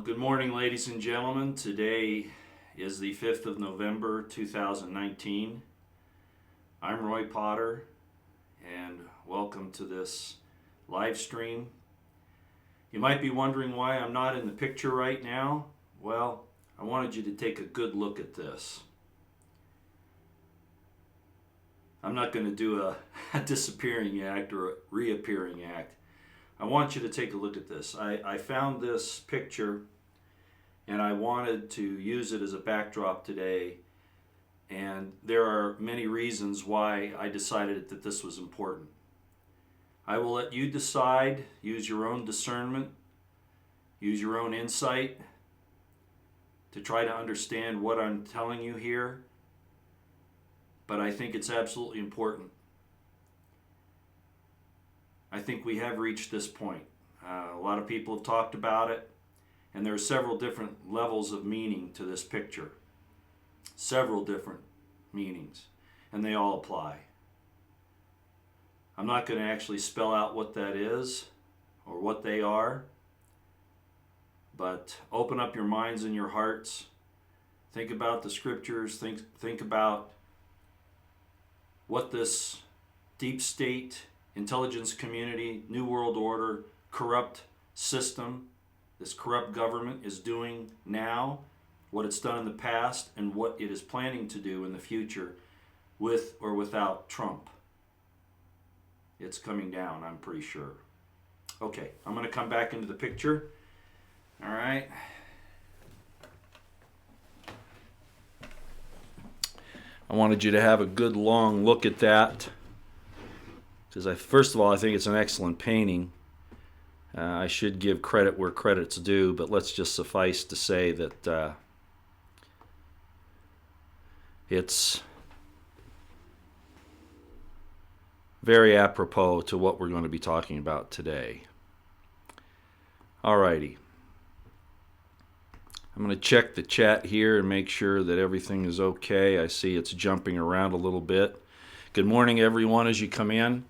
Well, good morning, ladies and gentlemen. Today is the 5th of November, 2019. I'm Roy Potter, and welcome to this live stream. You might be wondering why I'm not in the picture right now. Well, I wanted you to take a good look at this. I'm not going to do a disappearing act or a reappearing act. I want you to take a look at this. I found this picture and I wanted to use it as a backdrop today, and there are many reasons why I decided that this was important. I will let you decide, use your own discernment, use your own insight to try to understand what I'm telling you here, but I think it's absolutely important. I think we have reached this point. A lot of people have talked about it, and there are several different levels of meaning to this picture. Several different meanings, and they all apply. I'm not going to actually spell out what that is or what they are, but open up your minds and your hearts. Think about the scriptures. Think about what this deep state intelligence community, New World Order, corrupt system, this corrupt government is doing now, what it's done in the past, and what it is planning to do in the future with or without Trump. It's coming down, I'm pretty sure. Okay, I'm going to come back into the picture. All right. I wanted you to have a good long look at that, because first of all, I think it's an excellent painting. I should give credit where credit's due, but let's just suffice to say that it's very apropos to what we're going to be talking about today. Alrighty. I'm going to check the chat here and make sure that everything is okay. I see it's jumping around a little bit. Good morning, everyone, as you come in.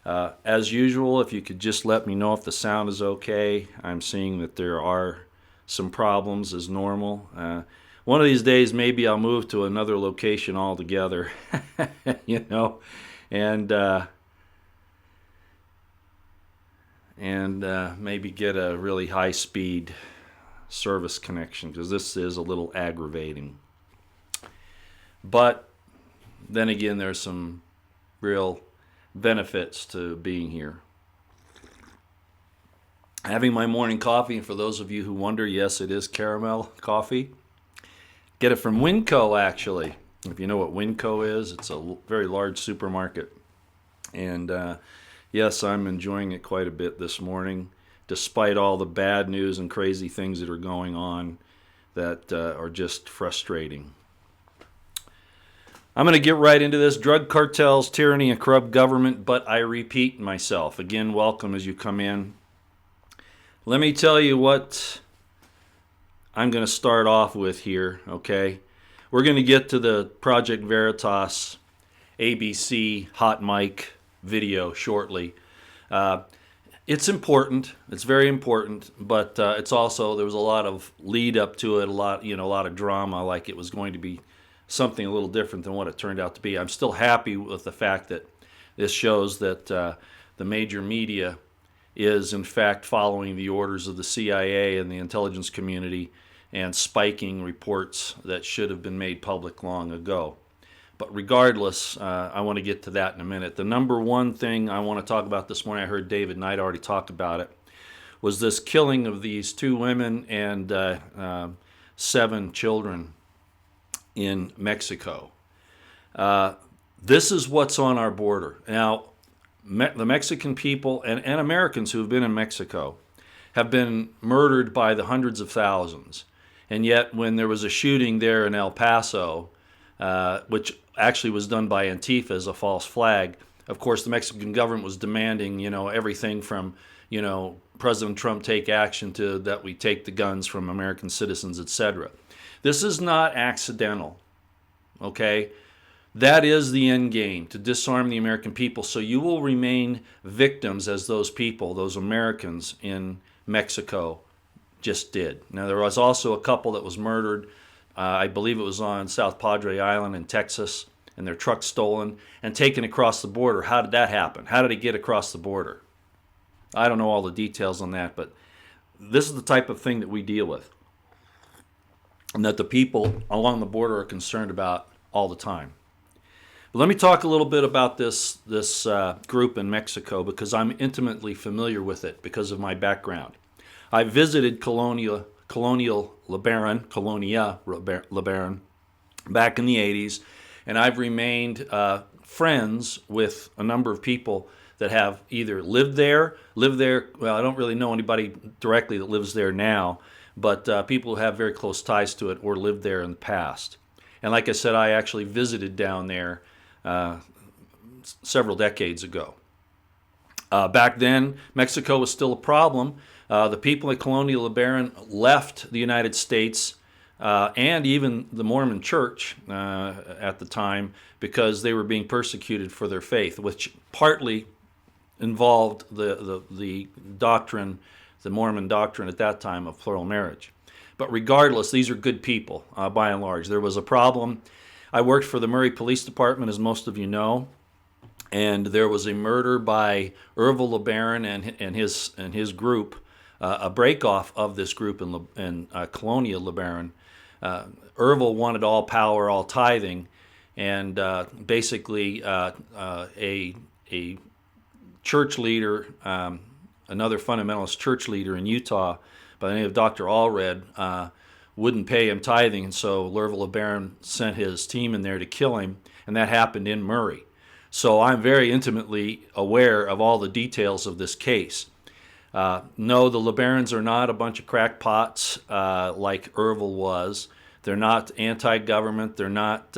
As usual, if you could just let me know if the sound is okay. I'm seeing that there are some problems as normal. One of these days, maybe I'll move to another location altogether, you know, and maybe get a really high-speed service connection, because this is a little aggravating. But then again, there's some real benefits to being here. Having my morning coffee, and for those of you who wonder, yes, it is caramel coffee. Get it from Winco, actually. If you know what Winco is, it's a very large supermarket. And yes, I'm enjoying it quite a bit this morning, despite all the bad news and crazy things that are going on that are just frustrating. I'm going to get right into this. Drug cartels, tyranny, and corrupt government, but I repeat myself. Again, welcome as you come in. Let me tell you what I'm going to start off with here, okay? We're going to get to the Project Veritas ABC hot mic video shortly. It's important. It's very important, but it's also, there was a lot of lead up to it, a lot of drama, like it was going to be something a little different than what it turned out to be. I'm still happy with the fact that this shows that the major media is in fact following the orders of the CIA and the intelligence community and spiking reports that should have been made public long ago. But regardless, I want to get to that in a minute. The number one thing I want to talk about this morning, I heard David Knight already talk about it, was this killing of these 2 women and 7 children in Mexico. This is what's on our border. Now, the Mexican people and Americans who have been in Mexico have been murdered by the hundreds of thousands. And yet, when there was a shooting there in El Paso, which actually was done by Antifa as a false flag, of course, the Mexican government was demanding, everything from, President Trump take action to that we take the guns from American citizens, etc. This is not accidental, okay? That is the end game, to disarm the American people. So you will remain victims as those people, those Americans in Mexico, just did. Now, there was also a couple that was murdered. I believe it was on South Padre Island in Texas, and their truck stolen and taken across the border. How did that happen? How did it get across the border? I don't know all the details on that, but this is the type of thing that we deal with, and that the people along the border are concerned about all the time. But let me talk a little bit about this group in Mexico, because I'm intimately familiar with it because of my background. I visited Colonia LeBaron back in the 80s, and I've remained friends with a number of people that have either lived there. Well, I don't really know anybody directly that lives there now, but people who have very close ties to it or lived there in the past. And like I said, I actually visited down there several decades ago. Back then, Mexico was still a problem. The people at Colonia LeBaron left the United States and even the Mormon Church at the time because they were being persecuted for their faith, which partly involved the doctrine, the Mormon doctrine at that time of plural marriage. But regardless, these are good people by and large. There was a problem. I worked for the Murray Police Department, as most of you know, and there was a murder by Orville LeBaron and his group, a break-off of this group in Colonia LeBaron. Orville wanted all power, all tithing, and basically a church leader, another fundamentalist church leader in Utah by the name of Dr. Allred, wouldn't pay him tithing, and so Orville LeBaron sent his team in there to kill him, and that happened in Murray. So I'm very intimately aware of all the details of this case. No, the LeBarons are not a bunch of crackpots like Orville was. They're not anti-government. They're not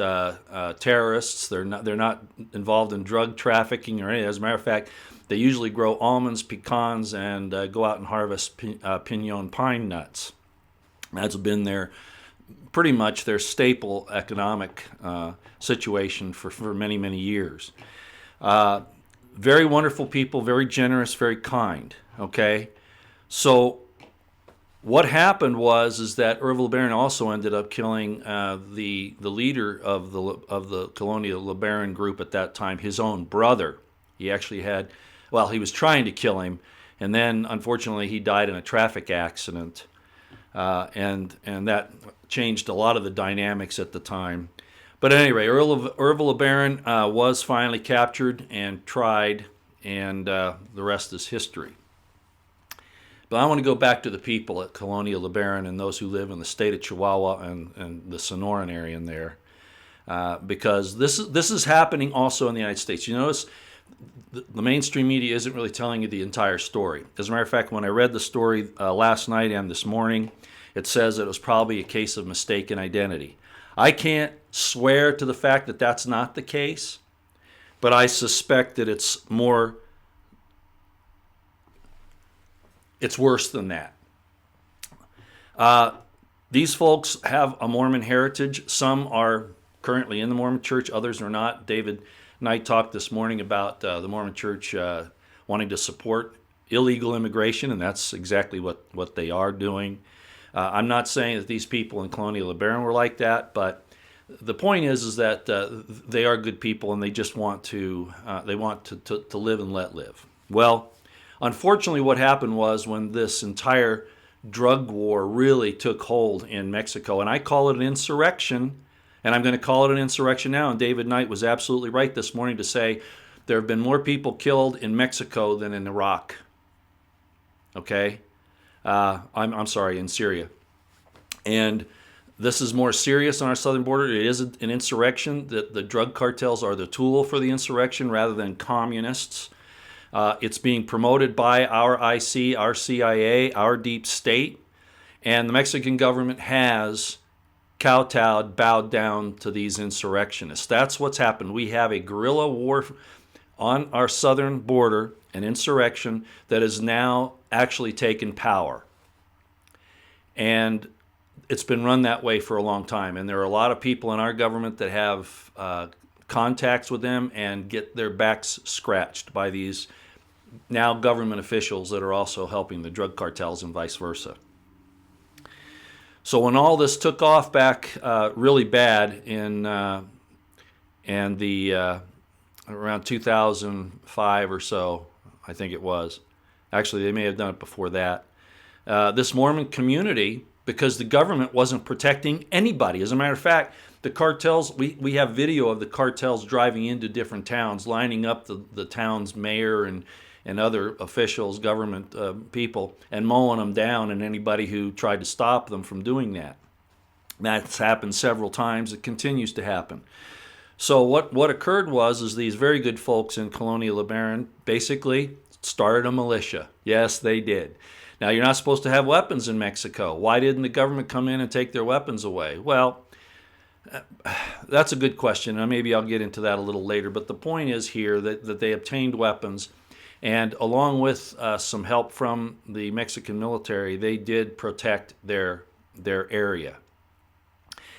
terrorists. They're not involved in drug trafficking or anything. As a matter of fact, they usually grow almonds, pecans, and go out and harvest pinon pine nuts. That's been pretty much their staple economic situation for many, many years. Very wonderful people, very generous, very kind. Okay, so what happened is that Orville LeBaron also ended up killing the leader of the Colonia LeBaron group at that time, his own brother. He actually he was trying to kill him, and then unfortunately he died in a traffic accident, and that changed a lot of the dynamics at the time. But at any rate, Orville LeBaron was finally captured and tried, and the rest is history. But I want to go back to the people at Colonia LeBaron and those who live in the state of Chihuahua and the Sonoran area in there, because this is happening also in the United States. You notice the mainstream media isn't really telling you the entire story. As a matter of fact, when I read the story last night and this morning, it says that it was probably a case of mistaken identity. I can't swear to the fact that that's not the case, but I suspect that it's worse than that. These folks have a Mormon heritage. Some are currently in the Mormon Church, others are not. David Knight talked this morning about the Mormon Church wanting to support illegal immigration, and that's exactly what they are doing. I'm not saying that these people in Colonia LeBaron were like that, but the point is that they are good people, and they just want to live and let live. Well, unfortunately, what happened was when this entire drug war really took hold in Mexico, and I call it an insurrection, and I'm going to call it an insurrection now, and David Knight was absolutely right this morning to say there have been more people killed in Mexico than in Iraq. Okay? I'm sorry, in Syria. And this is more serious on our southern border. It is an insurrection. The drug cartels are the tool for the insurrection rather than communists. It's being promoted by our IC, our CIA, our deep state, and the Mexican government has kowtowed, bowed down to these insurrectionists. That's what's happened. We have a guerrilla war on our southern border, an insurrection that has now actually taken power. And it's been run that way for a long time. And there are a lot of people in our government that have contacts with them and get their backs scratched by these now government officials that are also helping the drug cartels and vice versa. So when all this took off back really bad in and the around 2005 or so, I think it was. Actually, they may have done it before that. This Mormon community, because the government wasn't protecting anybody. As a matter of fact, the cartels, we have video of the cartels driving into different towns, lining up the town's mayor and other officials, government people, and mowing them down, and anybody who tried to stop them from doing that. That's happened several times. It continues to happen. So what occurred was these very good folks in Colonial LeBaron basically started a militia. Yes, they did. Now, you're not supposed to have weapons in Mexico. Why didn't the government come in and take their weapons away? Well, that's a good question, and maybe I'll get into that a little later. But the point is here that they obtained weapons, and along with some help from the Mexican military, they did protect their area.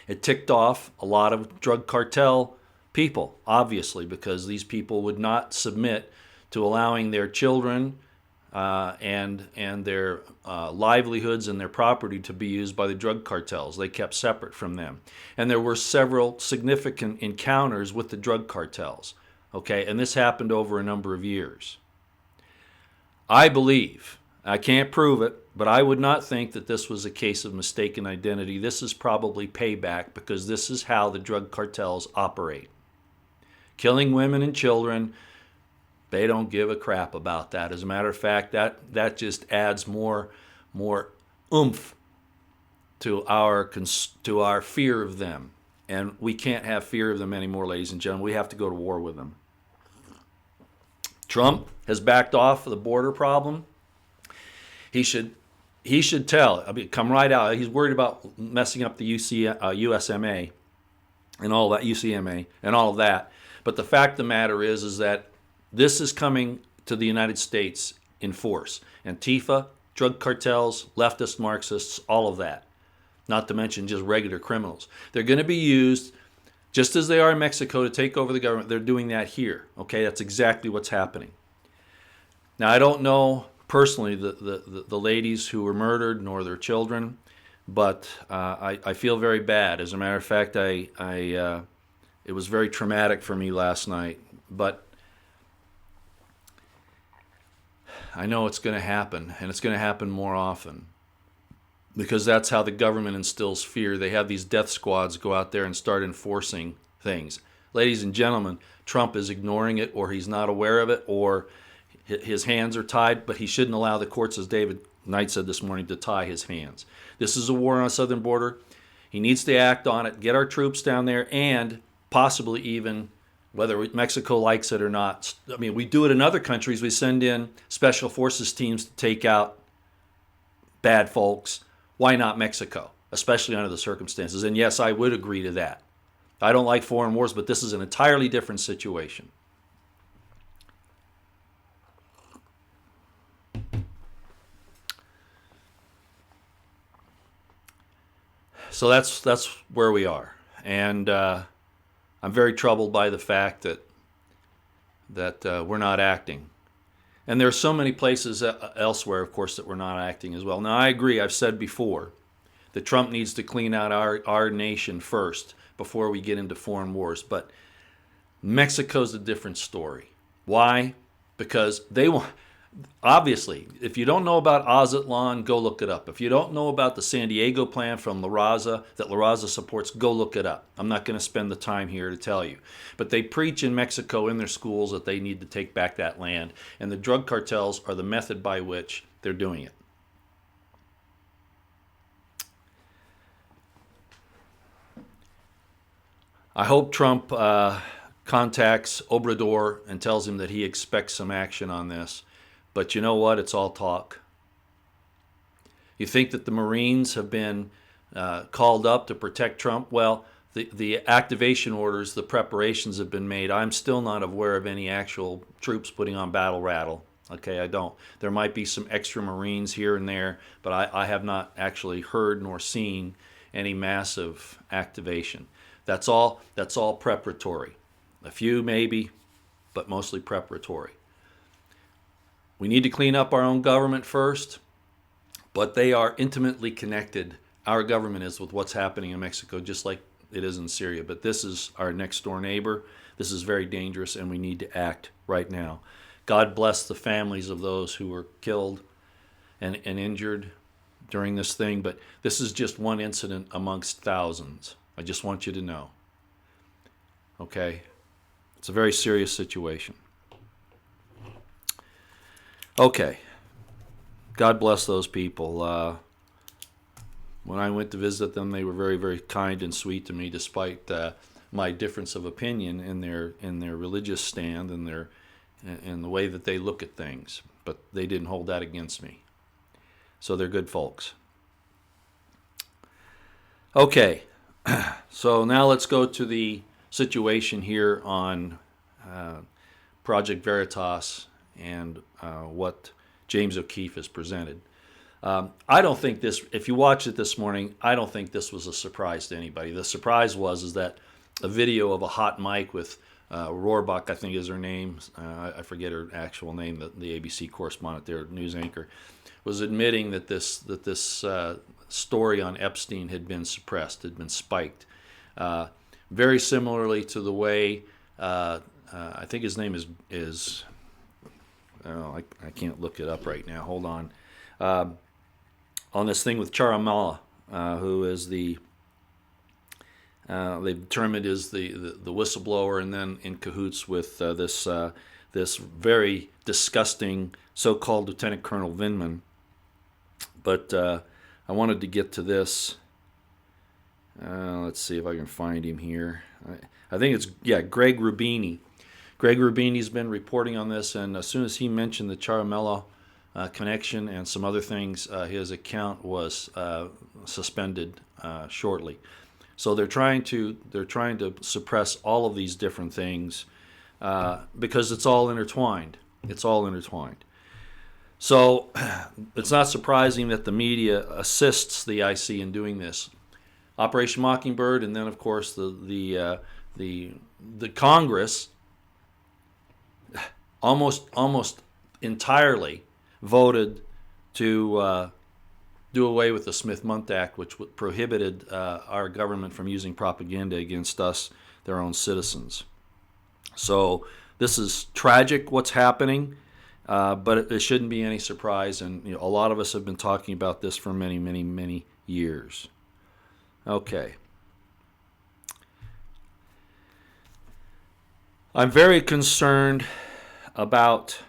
It ticked off a lot of drug cartel people, obviously, because these people would not submit to allowing their children and their livelihoods and their property to be used by the drug cartels. They kept separate from them. And there were several significant encounters with the drug cartels. Okay, and this happened over a number of years. I believe, I can't prove it, but I would not think that this was a case of mistaken identity. This is probably payback, because this is how the drug cartels operate. Killing women and children, they don't give a crap about that. As a matter of fact, that just adds more oomph to our fear of them. And we can't have fear of them anymore, ladies and gentlemen. We have to go to war with them. Trump has backed off the border problem. He should tell. I mean, come right out. He's worried about messing up the USMA and all that, UCMA and all of that. But the fact of the matter is that this is coming to the United States in force. Antifa, drug cartels, leftist Marxists, all of that. Not to mention just regular criminals. They're going to be used just as they are in Mexico to take over the government. They're doing that here. Okay, that's exactly what's happening. Now, I don't know personally the ladies who were murdered nor their children, but I feel very bad. As a matter of fact, it was very traumatic for me last night. But I know it's going to happen, and it's going to happen more often, because that's how the government instills fear. They have these death squads go out there and start enforcing things. Ladies and gentlemen, Trump is ignoring it, or he's not aware of it, or his hands are tied, but he shouldn't allow the courts, as David Knight said this morning, to tie his hands. This is a war on the southern border. He needs to act on it, get our troops down there, and possibly even, whether Mexico likes it or not. I mean, we do it in other countries. We send in special forces teams to take out bad folks. Why not Mexico, especially under the circumstances? And yes, I would agree to that. I don't like foreign wars, but this is an entirely different situation. So that's where we are. And I'm very troubled by the fact that we're not acting. And there are so many places elsewhere, of course, that we're not acting as well. Now, I agree. I've said before that Trump needs to clean out our nation first before we get into foreign wars. But Mexico's a different story. Why? Because they want... Obviously, if you don't know about Azatlan, go look it up. If you don't know about the San Diego plan from La Raza, that La Raza supports, go look it up. I'm not going to spend the time here to tell you. But they preach in Mexico in their schools that they need to take back that land. And the drug cartels are the method by which they're doing it. I hope Trump contacts Obrador and tells him that he expects some action on this. But you know what? It's all talk. You think that the Marines have been called up to protect Trump? Well, the activation orders, the preparations have been made. I'm still not aware of any actual troops putting on battle rattle. Okay, I don't. There might be some extra Marines here and there, but I have not actually heard nor seen any massive activation. That's all preparatory. A few maybe, but mostly preparatory. We need to clean up our own government first, but they are intimately connected our government is with what's happening in Mexico, just like it is in Syria. But this is our next door neighbor. This is very dangerous, and we need to act right now. God bless the families of those who were killed and injured during this thing, but this is just one incident amongst thousands. I just want you to know. Okay? It's a very serious situation. Okay. God bless those people. When I went to visit them, they were very, very kind and sweet to me, despite my difference of opinion in their religious stand and the way that they look at things. But they didn't hold that against me. So they're good folks. Okay, so now let's go to the situation here on Project Veritas and what James O'Keefe has presented. I don't think this, if you watched it this morning, I don't think this was a surprise to anybody. The surprise was that a video of a hot mic with Rohrbach, I think is her name, I forget her actual name, the ABC correspondent there, news anchor, was admitting that this story on Epstein had been suppressed, had been spiked. Very similarly to the way, I think his name is I can't look it up right now, hold on. On this thing with Tyranny, who is they've determined is the whistleblower, and then in cahoots with this very disgusting so-called Lieutenant Colonel Vindman. But I wanted to get to this. Let's see if I can find him here. I think it's, Greg Rubini. Greg Rubini's been reporting on this, and as soon as he mentioned the Charamella connection and some other things, his account was suspended shortly. So they're trying to suppress all of these different things because it's all intertwined. It's all intertwined. So it's not surprising that the media assists the IC in doing this. Operation Mockingbird, and then of course the Congress almost entirely voted to do away with the Smith-Mundt Act, which prohibited our government from using propaganda against us, their own citizens. So this is tragic, what's happening, but it shouldn't be any surprise, and a lot of us have been talking about this for many, many, many years. Okay. I'm very concerned about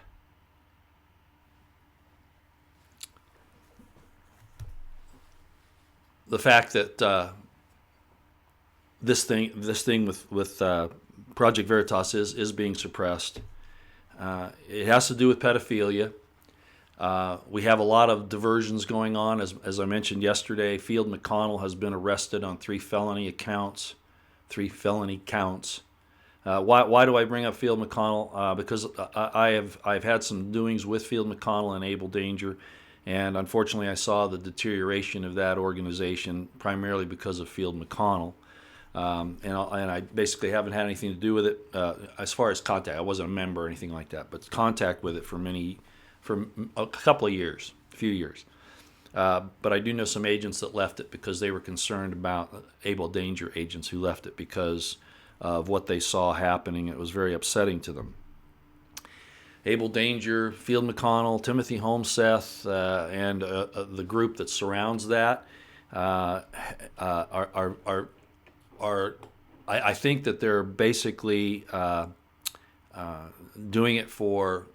the fact that this thing with Project Veritas is being suppressed. It has to do with pedophilia. We have a lot of diversions going on. As I mentioned yesterday, Field McConnell has been arrested on 3 felony counts. Why do I bring up Field McConnell? Because I've had some doings with Field McConnell and Able Danger, and unfortunately I saw the deterioration of that organization primarily because of Field McConnell. And I basically haven't had anything to do with it as far as contact. I wasn't a member or anything like that, but contact with it for a couple of years, a few years. But I do know some agents that left it because they were concerned about Able Danger agents who left it because of what they saw happening. It was very upsetting to them. Able Danger, Field McConnell, Timothy Holmseth, and the group that surrounds that are I think that they're basically doing it for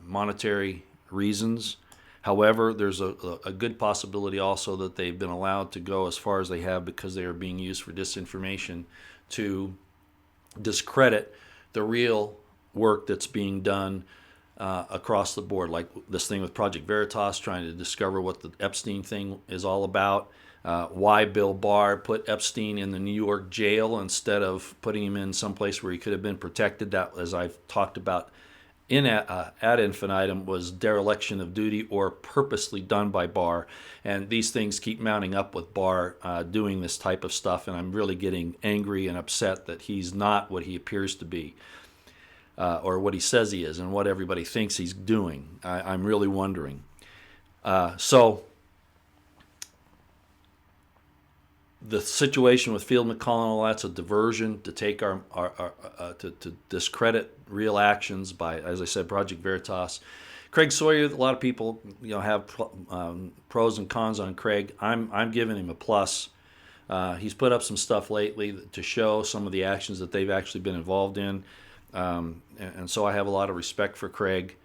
monetary reasons. However, there's a good possibility also that they've been allowed to go as far as they have because they are being used for disinformation to discredit the real work that's being done across the board, like this thing with Project Veritas, trying to discover what the Epstein thing is all about. Why Bill Barr put Epstein in the New York jail instead of putting him in some place where he could have been protected. That, as I've talked about ad infinitum, was dereliction of duty or purposely done by Barr. And these things keep mounting up with Barr doing this type of stuff, and I'm really getting angry and upset that he's not what he appears to be, or what he says he is, and what everybody thinks he's doing. I'm really wondering. So the situation with Field McConnell, that's a diversion to take our to discredit real actions by, as I said, Project Veritas. Craig Sawyer, a lot of people have pros and cons on Craig. I'm giving him a plus. He's put up some stuff lately to show some of the actions that they've actually been involved in, and so I have a lot of respect for Craig.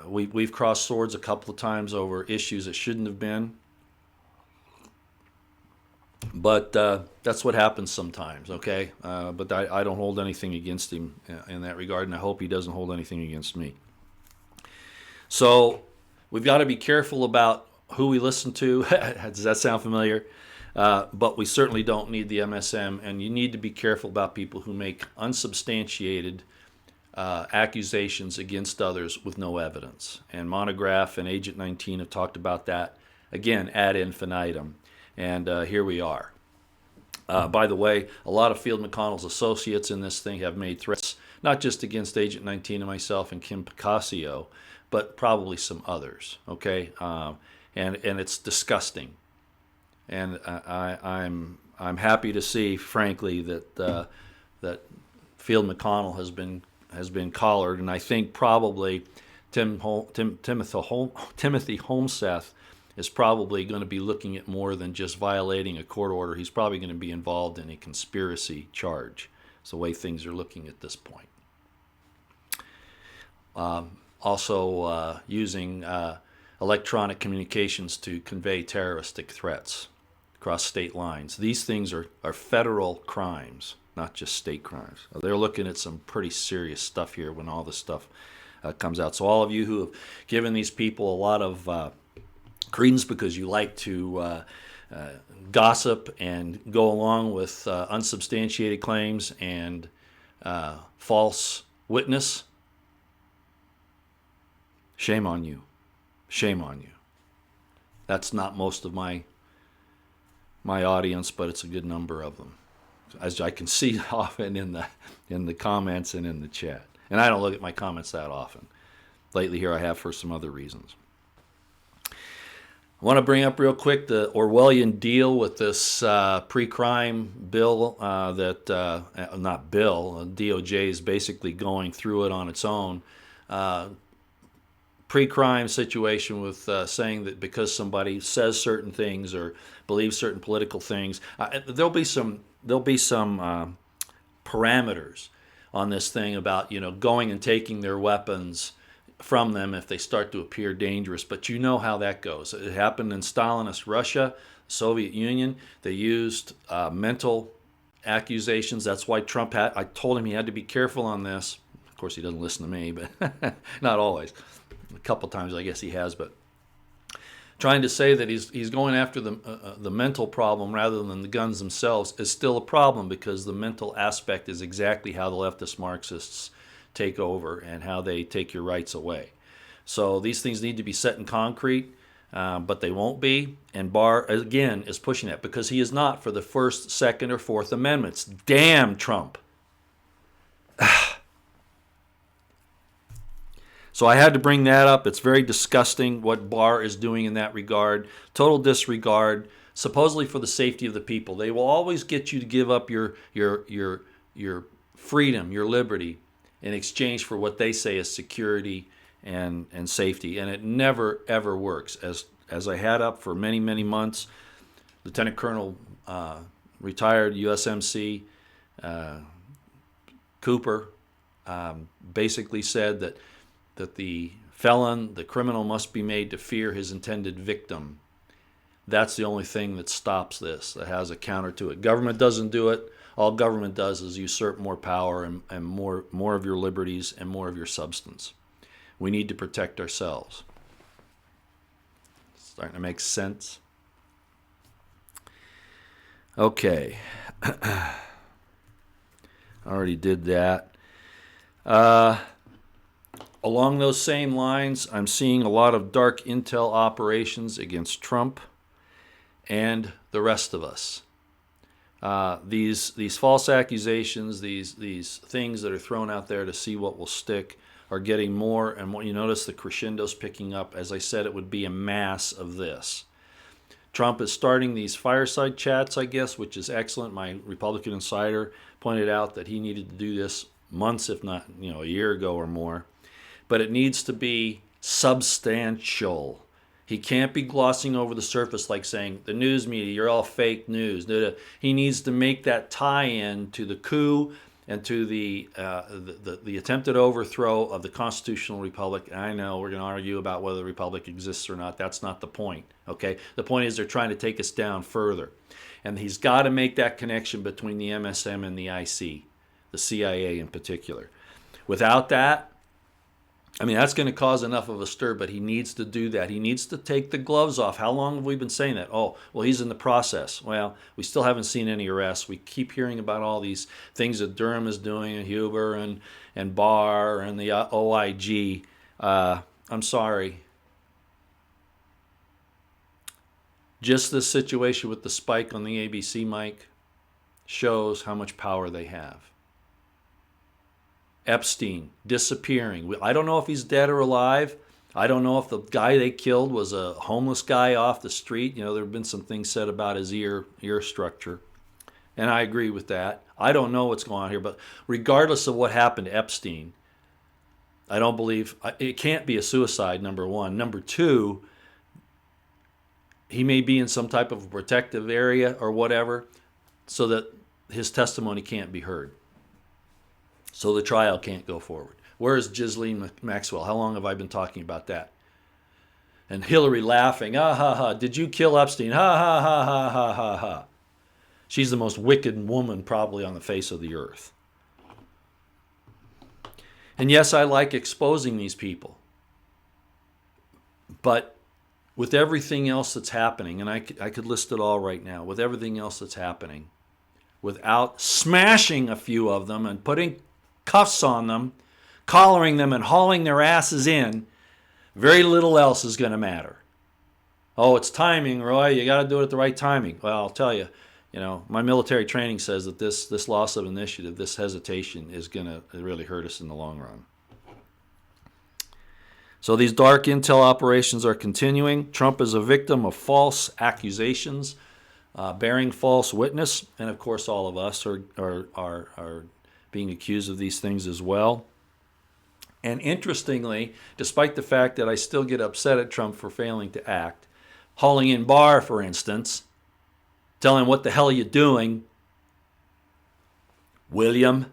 We've crossed swords a couple of times over issues that shouldn't have been. But that's what happens sometimes, okay? But I don't hold anything against him in that regard, and I hope he doesn't hold anything against me. So we've got to be careful about who we listen to. Does that sound familiar? But we certainly don't need the MSM, and you need to be careful about people who make unsubstantiated accusations against others with no evidence. And Monograph and Agent 19 have talked about that, again, ad infinitum. And here we are. By the way, a lot of Field McConnell's associates in this thing have made threats, not just against Agent 19 and myself and Kim Picasso, but probably some others. Okay, and it's disgusting. And I'm happy to see, frankly, that that Field McConnell has been collared, and I think probably Timothy Homseth is probably going to be looking at more than just violating a court order. He's probably going to be involved in a conspiracy charge. It's the way things are looking at this point. Also using electronic communications to convey terroristic threats across state lines. These things are federal crimes, not just state crimes. They're looking at some pretty serious stuff here when all this stuff comes out. So all of you who have given these people a lot of credence because you like to gossip and go along with unsubstantiated claims and false witness, shame on you. Shame on you. That's not most of my audience, but it's a good number of them, as I can see often in the comments and in the chat. And I don't look at my comments that often. Lately here I have for some other reasons. I want to bring up real quick the Orwellian deal with this pre-crime bill not bill, DOJ is basically going through it on its own. Pre-crime situation with saying that because somebody says certain things or believes certain political things, there'll be some parameters on this thing about going and taking their weapons from them if they start to appear dangerous. But you know how that goes. It happened in Stalinist Russia, Soviet Union. They used mental accusations. That's why Trump I told him he had to be careful on this. Of course, he doesn't listen to me, but not always. A couple times I guess he has, but trying to say that he's going after the mental problem rather than the guns themselves is still a problem, because the mental aspect is exactly how the leftist Marxists take over and how they take your rights away. So these things need to be set in concrete, but they won't be. And Barr, again, is pushing that because he is not for the First, Second, or Fourth Amendments. Damn Trump. So I had to bring that up. It's very disgusting what Barr is doing in that regard. Total disregard, supposedly for the safety of the people. They will always get you to give up your freedom, your liberty, in exchange for what they say is security and safety. And it never, ever works. As I had up for many, many months, Lieutenant Colonel, retired USMC Cooper, basically said that the felon, the criminal, must be made to fear his intended victim. That's the only thing that stops this, that has a counter to it. Government doesn't do it. All government does is usurp more power and more of your liberties and more of your substance. We need to protect ourselves. Starting to make sense? Okay. I already did that. Along those same lines, I'm seeing a lot of dark intel operations against Trump and the rest of us. These false accusations, these things that are thrown out there to see what will stick, are getting more and more. You notice the crescendo's picking up. As I said, it would be a mass of this. Trump is starting these fireside chats, I guess, which is excellent. My Republican insider pointed out that he needed to do this months, if not, a year ago or more. But it needs to be substantial. He can't be glossing over the surface like saying, the news media, you're all fake news. He needs to make that tie-in to the coup and to the attempted overthrow of the constitutional republic. And I know we're going to argue about whether the republic exists or not. That's not the point, okay? The point is they're trying to take us down further. And he's got to make that connection between the MSM and the IC, the CIA in particular. Without that, that's going to cause enough of a stir, but he needs to do that. He needs to take the gloves off. How long have we been saying that? Oh, well, he's in the process. Well, we still haven't seen any arrests. We keep hearing about all these things that Durham is doing, and Huber and Barr and the OIG. I'm sorry. Just this situation with the spike on the ABC mic shows how much power they have. Epstein disappearing. I don't know if he's dead or alive. I don't know if the guy they killed was a homeless guy off the street. There have been some things said about his ear structure, and I agree with that. I don't know what's going on here, but regardless of what happened to Epstein, I don't believe it can't be a suicide, number one. Number two, he may be in some type of a protective area or whatever so that his testimony can't be heard. So the trial can't go forward. Where is Ghislaine Maxwell? How long have I been talking about that? And Hillary laughing, ha ha ha, did you kill Epstein? Ha ha ha ha ha ha ha. She's the most wicked woman probably on the face of the earth. And yes, I like exposing these people. But with everything else that's happening, and I could list it all right now, with everything else that's happening, without smashing a few of them and putting cuffs on them, collaring them and hauling their asses in, very little else is going to matter. Oh, it's timing, Roy. You got to do it at the right timing. Well, I'll tell you, my military training says that this loss of initiative, this hesitation is going to really hurt us in the long run. So these dark intel operations are continuing. Trump is a victim of false accusations, bearing false witness, and of course all of us are being accused of these things as well. And interestingly, despite the fact that I still get upset at Trump for failing to act, hauling in Barr, for instance, telling him, what the hell are you doing, William?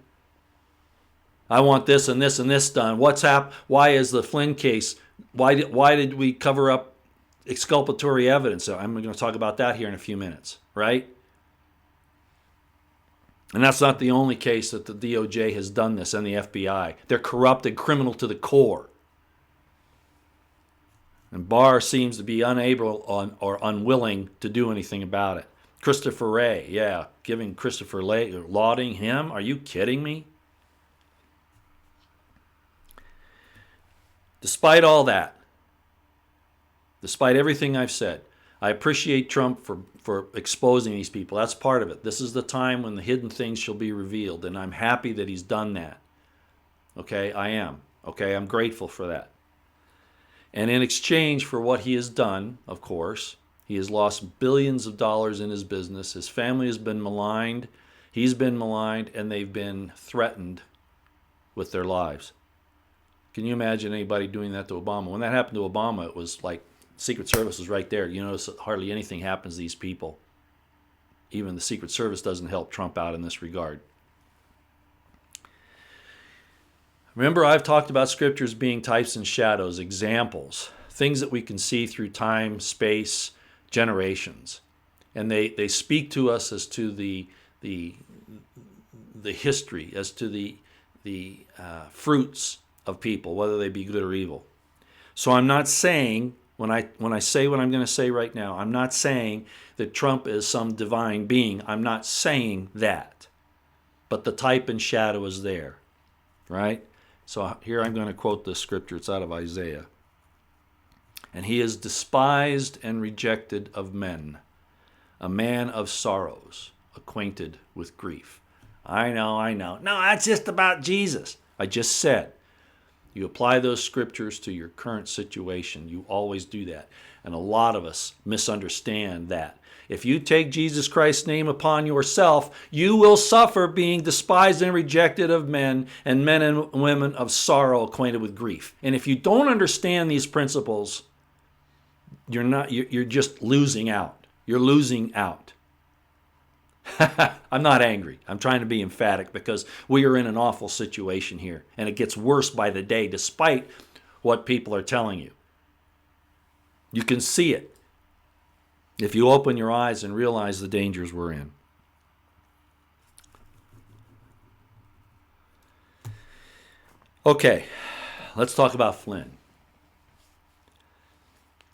I want this and this and this done. Why is the Flynn case, why did we cover up exculpatory evidence? So I'm going to talk about that here in a few minutes, right? And that's not the only case that the DOJ has done this, and the FBI. They're corrupt and criminal to the core. And Barr seems to be unable or unwilling to do anything about it. Christopher Wray, giving Christopher Wray, lauding him. Are you kidding me? Despite all that, despite everything I've said, I appreciate Trump for exposing these people. That's part of it. This is the time when the hidden things shall be revealed, and I'm happy that he's done that. Okay, I am. Okay, I'm grateful for that. And in exchange for what he has done, of course, he has lost billions of dollars in his business. His family has been maligned. He's been maligned, and they've been threatened with their lives. Can you imagine anybody doing that to Obama? When that happened to Obama, it was like Secret Service was right there. You notice that hardly anything happens to these people. Even the Secret Service doesn't help Trump out in this regard. Remember, I've talked about scriptures being types and shadows, examples, things that we can see through time, space, generations. And they speak to us as to the history, as to the fruits of people, whether they be good or evil. So I'm not saying, when I say what I'm going to say right now, I'm not saying that Trump is some divine being. I'm not saying that. But the type and shadow is there, right? So here I'm going to quote this scripture. It's out of Isaiah. And he is despised and rejected of men, a man of sorrows, acquainted with grief. I know. No, that's just about Jesus. I just said, You apply those scriptures to your current situation. You always do that. And a lot of us misunderstand that. If you take Jesus Christ's name upon yourself, you will suffer being despised and rejected of men and women of sorrow acquainted with grief. And if you don't understand these principles, you're just losing out. You're losing out. I'm not angry. I'm trying to be emphatic because we are in an awful situation here. And it gets worse by the day despite what people are telling you. You can see it if you open your eyes and realize the dangers we're in. Okay, let's talk about Flynn.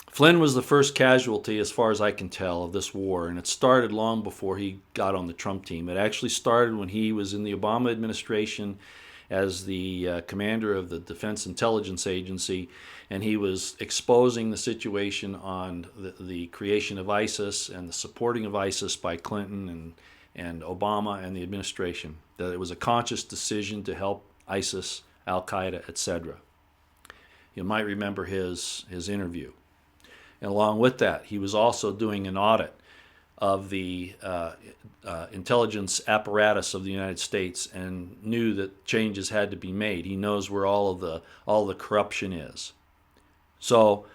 Flynn was the first casualty, as far as I can tell, of this war, and it started long before he got on the Trump team. It actually started when he was in the Obama administration as the commander of the Defense Intelligence Agency, and he was exposing the situation on the creation of ISIS and the supporting of ISIS by Clinton and Obama and the administration, that it was a conscious decision to help ISIS, Al-Qaeda, etc. You might remember his interview. And along with that, he was also doing an audit of the intelligence apparatus of the United States and knew that changes had to be made. He knows where all the corruption is. So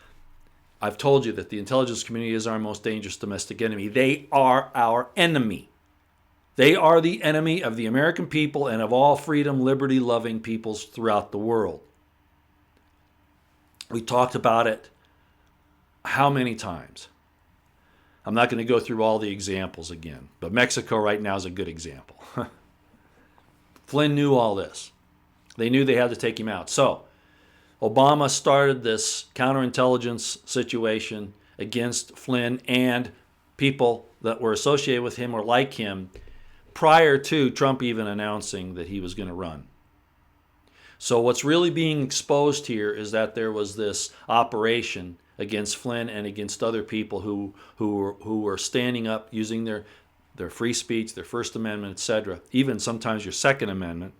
I've told you that the intelligence community is our most dangerous domestic enemy. They are our enemy. They are the enemy of the American people and of all freedom, liberty-loving peoples throughout the world. We talked about it how many times? I'm not going to go through all the examples again, but Mexico right now is a good example. Flynn knew all this. They knew they had to take him out. So Obama started this counterintelligence situation against Flynn and people that were associated with him or like him prior to Trump even announcing that he was going to run. So what's really being exposed here is that there was this operation against Flynn and against other people who were standing up using their free speech, their First Amendment, etc., even sometimes your Second Amendment,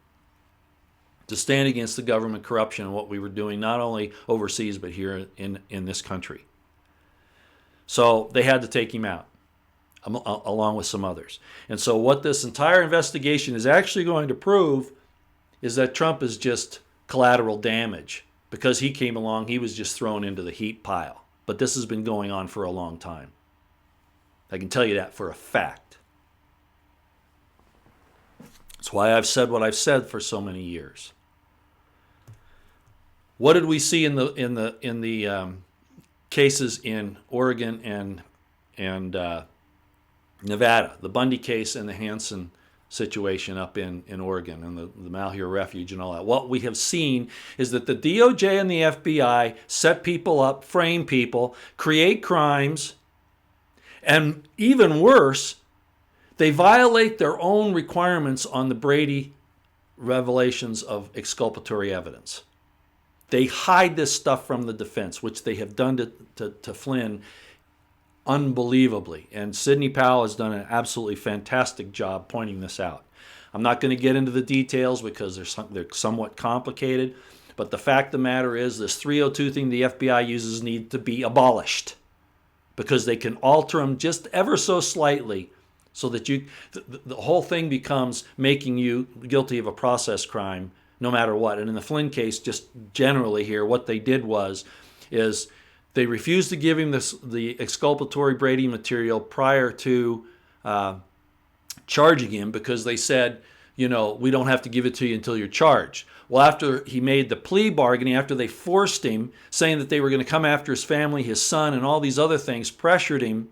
to stand against the government corruption and what we were doing not only overseas but here in this country. So they had to take him out, along with some others. And so what this entire investigation is actually going to prove is that Trump is just collateral damage. Because he came along, he was just thrown into the heat pile. But this has been going on for a long time. I can tell you that for a fact. That's why I've said what I've said for so many years. What did we see in the cases in Oregon and Nevada? The Bundy case and the Hansen situation up in Oregon and the Malheur Refuge and all that. What we have seen is that the DOJ and the FBI set people up, frame people, create crimes, and even worse, they violate their own requirements on the Brady revelations of exculpatory evidence. They hide this stuff from the defense, which they have done to Flynn unbelievably. And Sidney Powell has done an absolutely fantastic job pointing this out. I'm not going to get into the details because they're somewhat complicated, but the fact of the matter is this 302 thing the FBI uses needs to be abolished because they can alter them just ever so slightly so that the whole thing becomes making you guilty of a process crime no matter what. And in the Flynn case, just generally here, what they did is they refused to give him the exculpatory Brady material prior to charging him because they said, we don't have to give it to you until you're charged. Well, after he made the plea bargaining, after they forced him, saying that they were going to come after his family, his son, and all these other things, pressured him,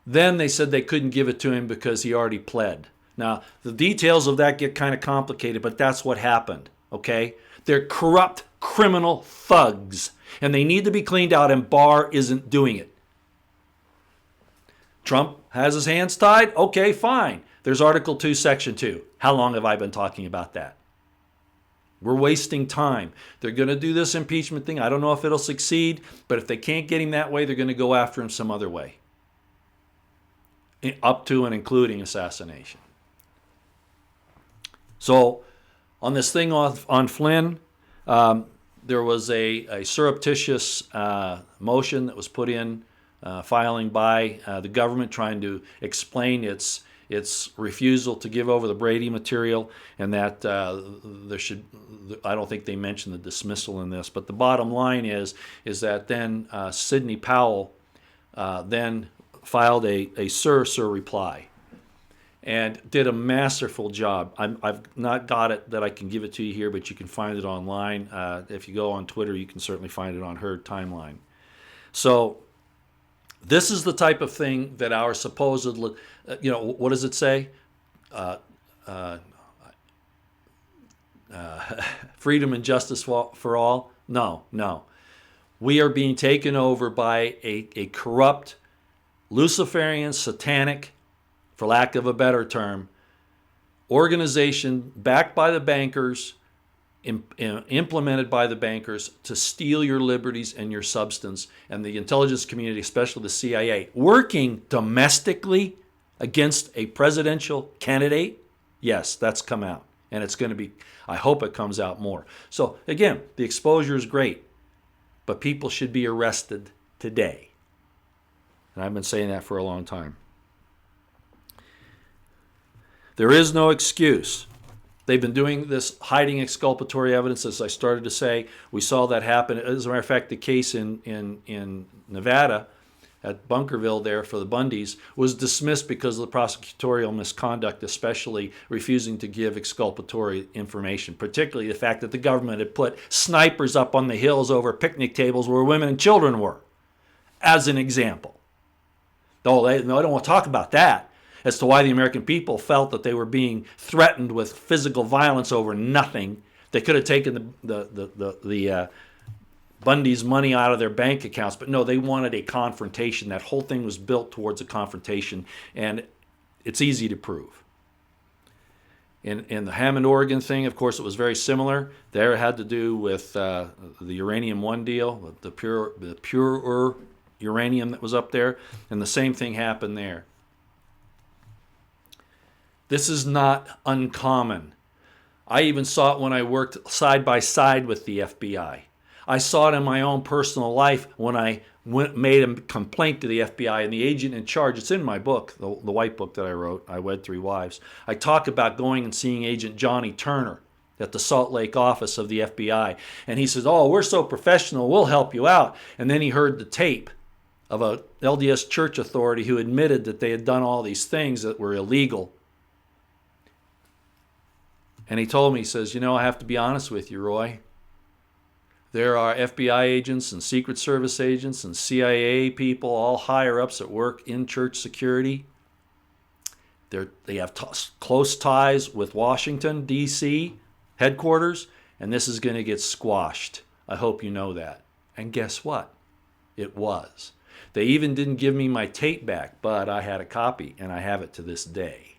then they said they couldn't give it to him because he already pled. Now, the details of that get kind of complicated, but that's what happened, okay? They're corrupt criminal thugs. And they need to be cleaned out, and Barr isn't doing it. Trump has his hands tied? Okay, fine. There's Article 2, Section 2. How long have I been talking about that? We're wasting time. They're going to do this impeachment thing. I don't know if it'll succeed, but if they can't get him that way, they're going to go after him some other way. Up to and including assassination. So, on this thing on Flynn, There was a surreptitious motion that was put in, filing by the government trying to explain its refusal to give over the Brady material, and that there should, I don't think they mentioned the dismissal in this, but the bottom line is that then Sidney Powell then filed a sir reply and did a masterful job. I've not got it that I can give it to you here, but you can find it online. If you go on Twitter, you can certainly find it on her timeline. So this is the type of thing that our supposed, what does it say? Freedom and justice for all? No. We are being taken over by a corrupt, Luciferian, satanic, for lack of a better term, organization backed by the bankers, implemented by the bankers to steal your liberties and your substance, and the intelligence community, especially the CIA, working domestically against a presidential candidate. Yes, that's come out, and it's going to be, I hope it comes out more. So again, the exposure is great, but people should be arrested today. And I've been saying that for a long time. There is no excuse. They've been doing this, hiding exculpatory evidence, as I started to say. We saw that happen. As a matter of fact, the case in Nevada at Bunkerville there for the Bundys was dismissed because of the prosecutorial misconduct, especially refusing to give exculpatory information, particularly the fact that the government had put snipers up on the hills over picnic tables where women and children were, as an example. No, I don't want to talk about that, as to why the American people felt that they were being threatened with physical violence over nothing. They could have taken the Bundy's money out of their bank accounts, but no, they wanted a confrontation. That whole thing was built towards a confrontation, and it's easy to prove. In the Hammond, Oregon thing, of course, it was very similar. There it had to do with the Uranium One deal, the purer uranium that was up there, and the same thing happened there. This is not uncommon. I even saw it when I worked side by side with the FBI. I saw it in my own personal life when I made a complaint to the FBI, and the agent in charge, it's in my book, the white book that I wrote, I Wed Three Wives. I talk about going and seeing Agent Johnny Turner at the Salt Lake office of the FBI. And he says, "Oh, we're so professional, we'll help you out." And then he heard the tape of a LDS church authority who admitted that they had done all these things that were illegal. And he told me, he says, "I have to be honest with you, Roy. There are FBI agents and Secret Service agents and CIA people, all higher ups that work in church security. They have close ties with Washington, D.C. headquarters, and this is going to get squashed. I hope you know that." And guess what? It was. They even didn't give me my tape back, but I had a copy, and I have it to this day.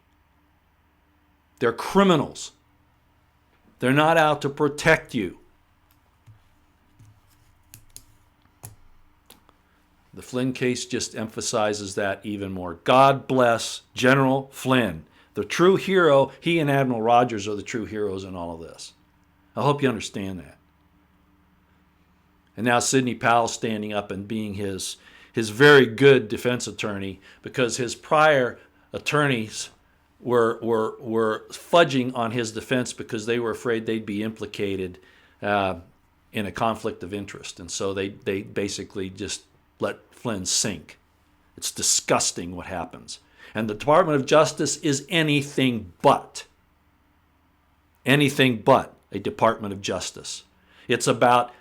They're criminals. They're not out to protect you. The Flynn case just emphasizes that even more. God bless General Flynn. The true hero, he and Admiral Rogers are the true heroes in all of this. I hope you understand that. And now Sidney Powell standing up and being his very good defense attorney, because his prior attorneys were fudging on his defense because they were afraid they'd be implicated in a conflict of interest. And so they basically just let Flynn sink. It's disgusting what happens. And the Department of Justice is anything but a Department of Justice. It's about,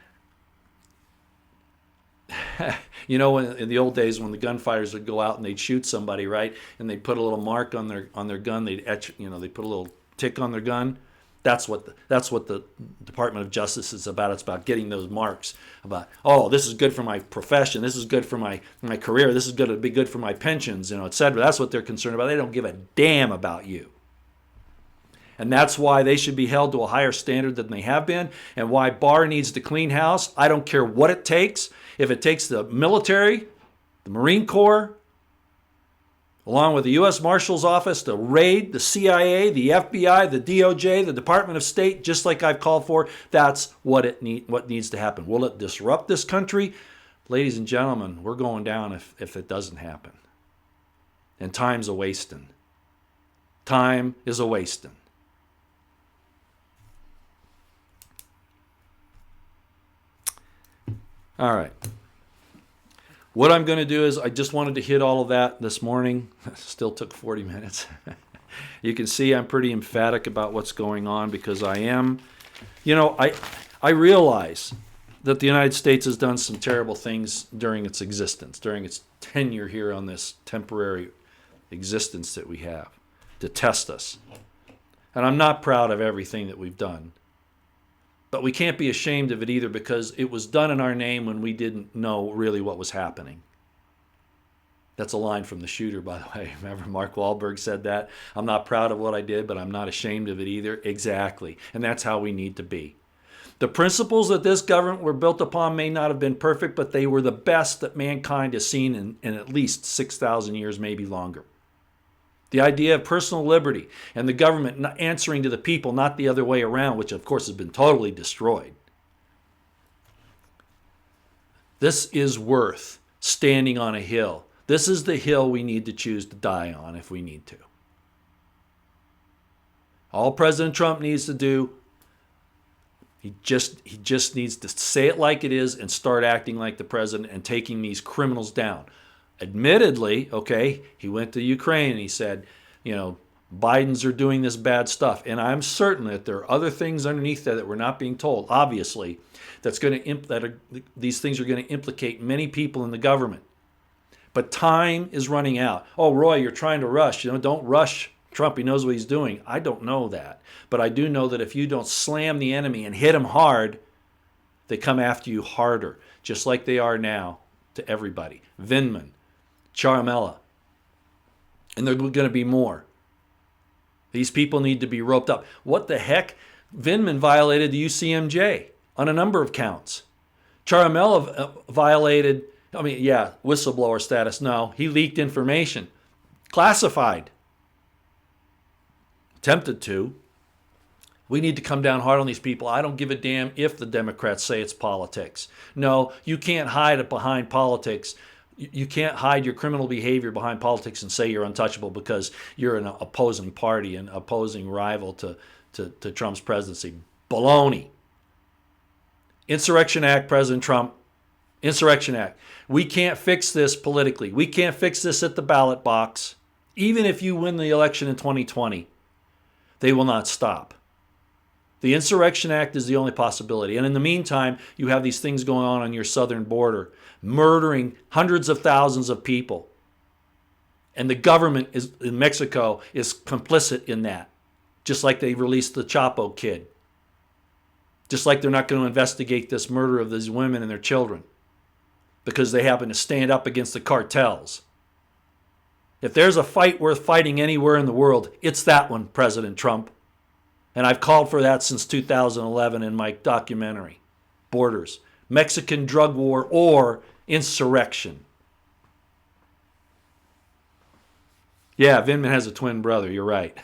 in the old days when the gunfighters would go out and they'd shoot somebody, right? And they'd put a little mark on their gun. They'd etch, they put a little tick on their gun. That's what the Department of Justice is about. It's about getting those marks. About, oh, this is good for my profession. This is good for my career. This is going to be good for my pensions, etc. That's what they're concerned about. They don't give a damn about you. And that's why they should be held to a higher standard than they have been, and why Barr needs to clean house. I don't care what it takes. If it takes the military, the Marine Corps, along with the U.S. Marshal's Office, to raid the CIA, the FBI, the DOJ, the Department of State, just like I've called for. That's what needs to happen. Will it disrupt this country? Ladies and gentlemen, we're going down if it doesn't happen. And time's a wasting. Time is a wasting. All right. What I'm going to do is I just wanted to hit all of that this morning. Still took 40 minutes. You can see I'm pretty emphatic about what's going on because I am. I realize that the United States has done some terrible things during its existence, during its tenure here on this temporary existence that we have to test us. And I'm not proud of everything that we've done. But we can't be ashamed of it either because it was done in our name when we didn't know really what was happening. That's a line from The Shooter, by the way. Remember Mark Wahlberg said that? I'm not proud of what I did, but I'm not ashamed of it either. Exactly. And that's how we need to be. The principles that this government were built upon may not have been perfect, but they were the best that mankind has seen in at least 6,000 years, maybe longer. The idea of personal liberty and the government not answering to the people, not the other way around, which of course has been totally destroyed. This is worth standing on a hill. This is the hill we need to choose to die on if we need to. All President Trump needs to do, he just needs to say it like it is and start acting like the president and taking these criminals down. Admittedly, okay, he went to Ukraine and he said, Bidens are doing this bad stuff. And I'm certain that there are other things underneath that we're not being told, obviously, these things are going to implicate many people in the government. But time is running out. Oh, Roy, you're trying to rush. Don't rush Trump. He knows what he's doing. I don't know that. But I do know that if you don't slam the enemy and hit him hard, they come after you harder, just like they are now to everybody. Vindman, Charamella, and there are going to be more. These people need to be roped up. What the heck? Vindman violated the UCMJ on a number of counts. Charamella violated, whistleblower status. No, he leaked information. Classified. Attempted to. We need to come down hard on these people. I don't give a damn if the Democrats say it's politics. No, you can't hide it behind politics. You can't hide your criminal behavior behind politics and say you're untouchable because you're an opposing party, an opposing rival to Trump's presidency. Baloney. Insurrection Act, President Trump. Insurrection Act. We can't fix this politically. We can't fix this at the ballot box. Even if you win the election in 2020, they will not stop. The Insurrection Act is the only possibility. And in the meantime, you have these things going on your southern border, murdering hundreds of thousands of people. And the government in Mexico is complicit in that, just like they released the Chapo kid. Just like they're not going to investigate this murder of these women and their children because they happen to stand up against the cartels. If there's a fight worth fighting anywhere in the world, it's that one, President Trump. And I've called for that since 2011 in my documentary, Borders, Mexican Drug War or Insurrection. Yeah, Vindman has a twin brother. You're right.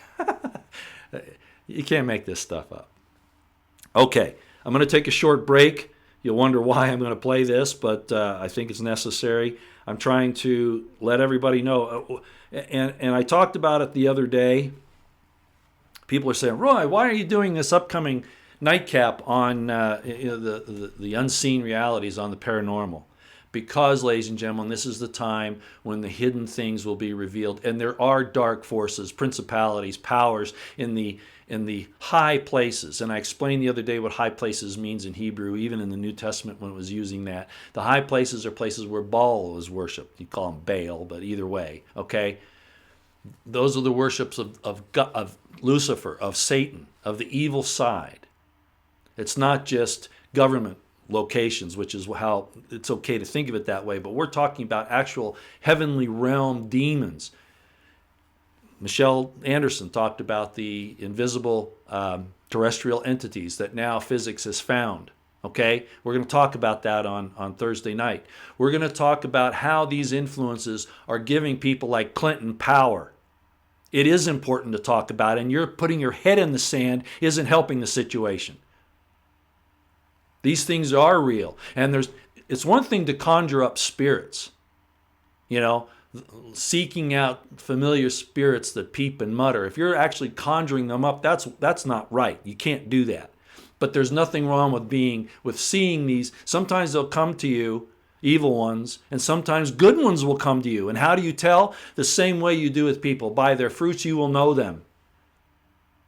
You can't make this stuff up. Okay, I'm going to take a short break. You'll wonder why I'm going to play this, but I think it's necessary. I'm trying to let everybody know. And I talked about it the other day. People are saying, Roy, why are you doing this upcoming nightcap on the unseen realities on the paranormal? Because, ladies and gentlemen, this is the time when the hidden things will be revealed. And there are dark forces, principalities, powers in the high places. And I explained the other day what high places means in Hebrew, even in the New Testament when it was using that. The high places are places where Baal is worshipped. You call him Baal, but either way, okay? Those are the worships of Lucifer, of Satan, of the evil side. It's not just government locations, which is how it's okay to think of it that way, but we're talking about actual heavenly realm demons. Michelle Anderson talked about the invisible terrestrial entities that now physics has found. Okay, we're going to talk about that on Thursday night. We're going to talk about how these influences are giving people like Clinton power. It is important to talk about, and you're putting your head in the sand isn't helping the situation. These things are real, and it's one thing to conjure up spirits, you know, seeking out familiar spirits that peep and mutter. If you're actually conjuring them up, that's not right. You can't do that. But there's nothing wrong with seeing these. Sometimes they'll come to you, evil ones, and sometimes good ones will come to you. And how do you tell? The same way you do with people. By their fruits you will know them.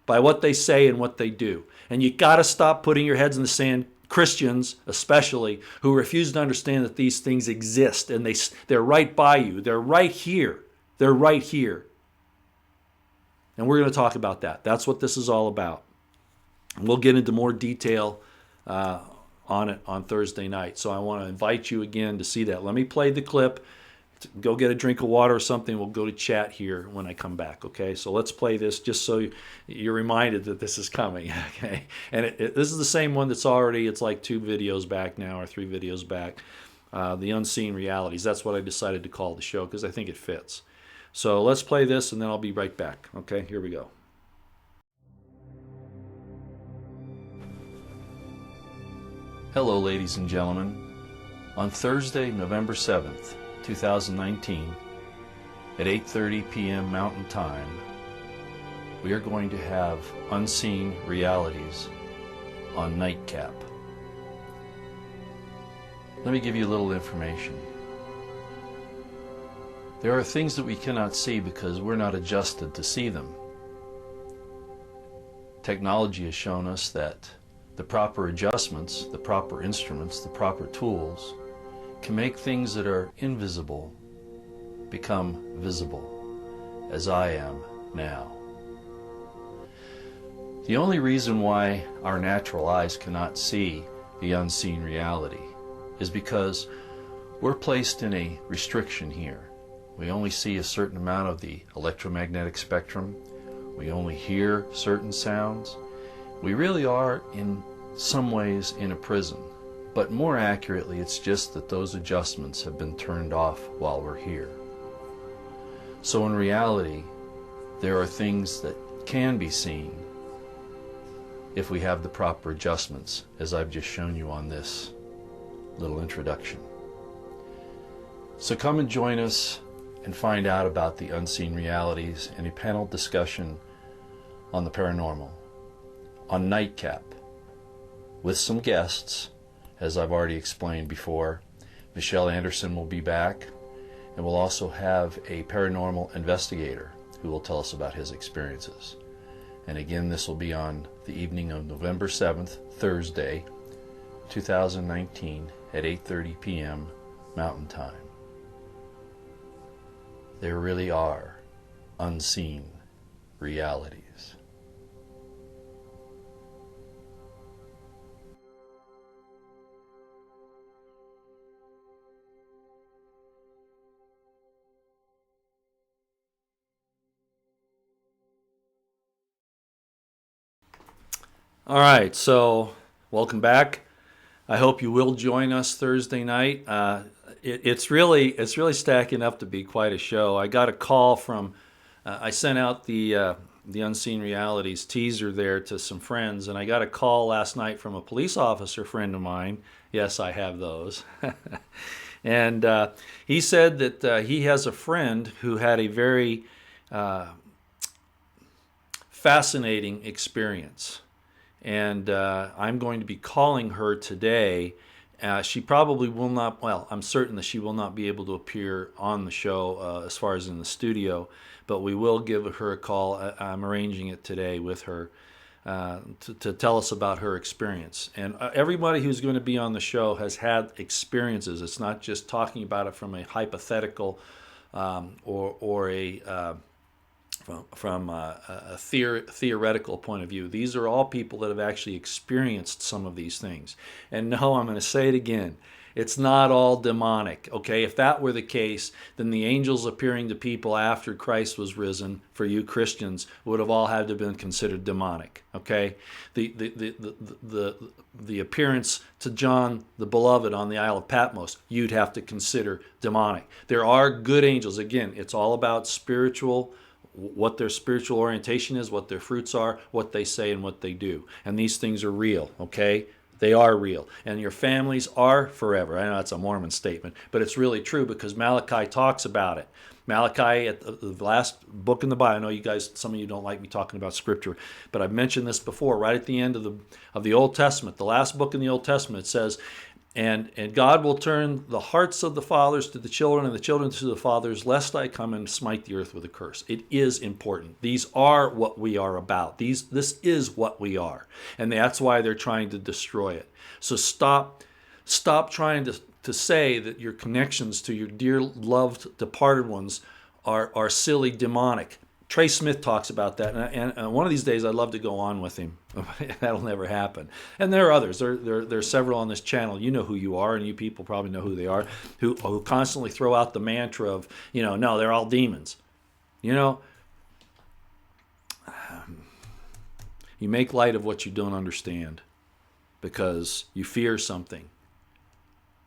By what they say and what they do. And you got to stop putting your heads in the sand. Christians especially, who refuse to understand that these things exist, and they're right by you. They're right here. They're right here. And we're going to talk about that. That's what this is all about. We'll get into more detail on it on Thursday night. So I want to invite you again to see that. Let me play the clip. Go get a drink of water or something. We'll go to chat here when I come back, okay? So let's play this just so you're reminded that this is coming, okay? And this is the same one that's already, it's like 2 videos back now or 3 videos back. The Unseen Realities. That's what I decided to call the show because I think it fits. So let's play this and then I'll be right back, okay? Here we go. Hello, ladies and gentlemen. On Thursday, November 7th, 2019, at 8:30 p.m. Mountain Time, we are going to have Unseen Realities on Nightcap. Let me give you a little information. There are things that we cannot see because we're not adjusted to see them. Technology has shown us that the proper adjustments, the proper instruments, the proper tools can make things that are invisible become visible, as I am now. The only reason why our natural eyes cannot see the unseen reality is because we're placed in a restriction here. We only see a certain amount of the electromagnetic spectrum. We only hear certain sounds. We really are, in some ways, in a prison. But more accurately, it's just that those adjustments have been turned off while we're here. So in reality, there are things that can be seen if we have the proper adjustments, as I've just shown you on this little introduction. So come and join us and find out about the unseen realities in a panel discussion on the paranormal, on Nightcap, with some guests. As I've already explained before, Michelle Anderson will be back, and we'll also have a paranormal investigator who will tell us about his experiences. And again, this will be on the evening of November 7th, Thursday, 2019 at 8:30 p.m. Mountain Time. There really are unseen realities. All right, so welcome back. I hope you will join us Thursday night. It's really stacking up to be quite a show. I got a call from, I sent out the Unseen Realities teaser there to some friends, and I got a call last night from a police officer friend of mine. Yes, I have those. And he said that he has a friend who had a very fascinating experience. And I'm going to be calling her today. She probably will not, well, I'm certain that she will not be able to appear on the show as far as in the studio, but we will give her a call. I'm arranging it today with her to tell us about her experience. And everybody who's going to be on the show has had experiences. It's not just talking about it from a hypothetical or a from a theoretical point of view. These are all people that have actually experienced some of these things. And no, I'm going to say it again. It's not all demonic, okay? If that were the case, then the angels appearing to people after Christ was risen, for you Christians, would have all had to have been considered demonic, okay? The appearance to John the Beloved on the Isle of Patmos, you'd have to consider demonic. There are good angels. Again, it's all about spiritual, what their spiritual orientation is, what their fruits are, what they say, and what they do. And these things are real, okay? They are real. And your families are forever. I know that's a Mormon statement, but it's really true because Malachi talks about it. Malachi, at the last book in the Bible, I know you guys, some of you don't like me talking about Scripture, but I've mentioned this before, right at the end of the Old Testament, the last book in the Old Testament, it says, and God will turn the hearts of the fathers to the children and the children to the fathers, lest I come and smite the earth with a curse. It is important. These are what we are about. This is what we are. And that's why they're trying to destroy it. So stop trying to say that your connections to your dear loved departed ones are silly, demonic. Trey Smith talks about that, and one of these days I'd love to go on with him. That'll never happen. And there are others. There are several on this channel. You know who you are, and you people probably know who they are, who constantly throw out the mantra of, no, they're all demons. You make light of what you don't understand because you fear something.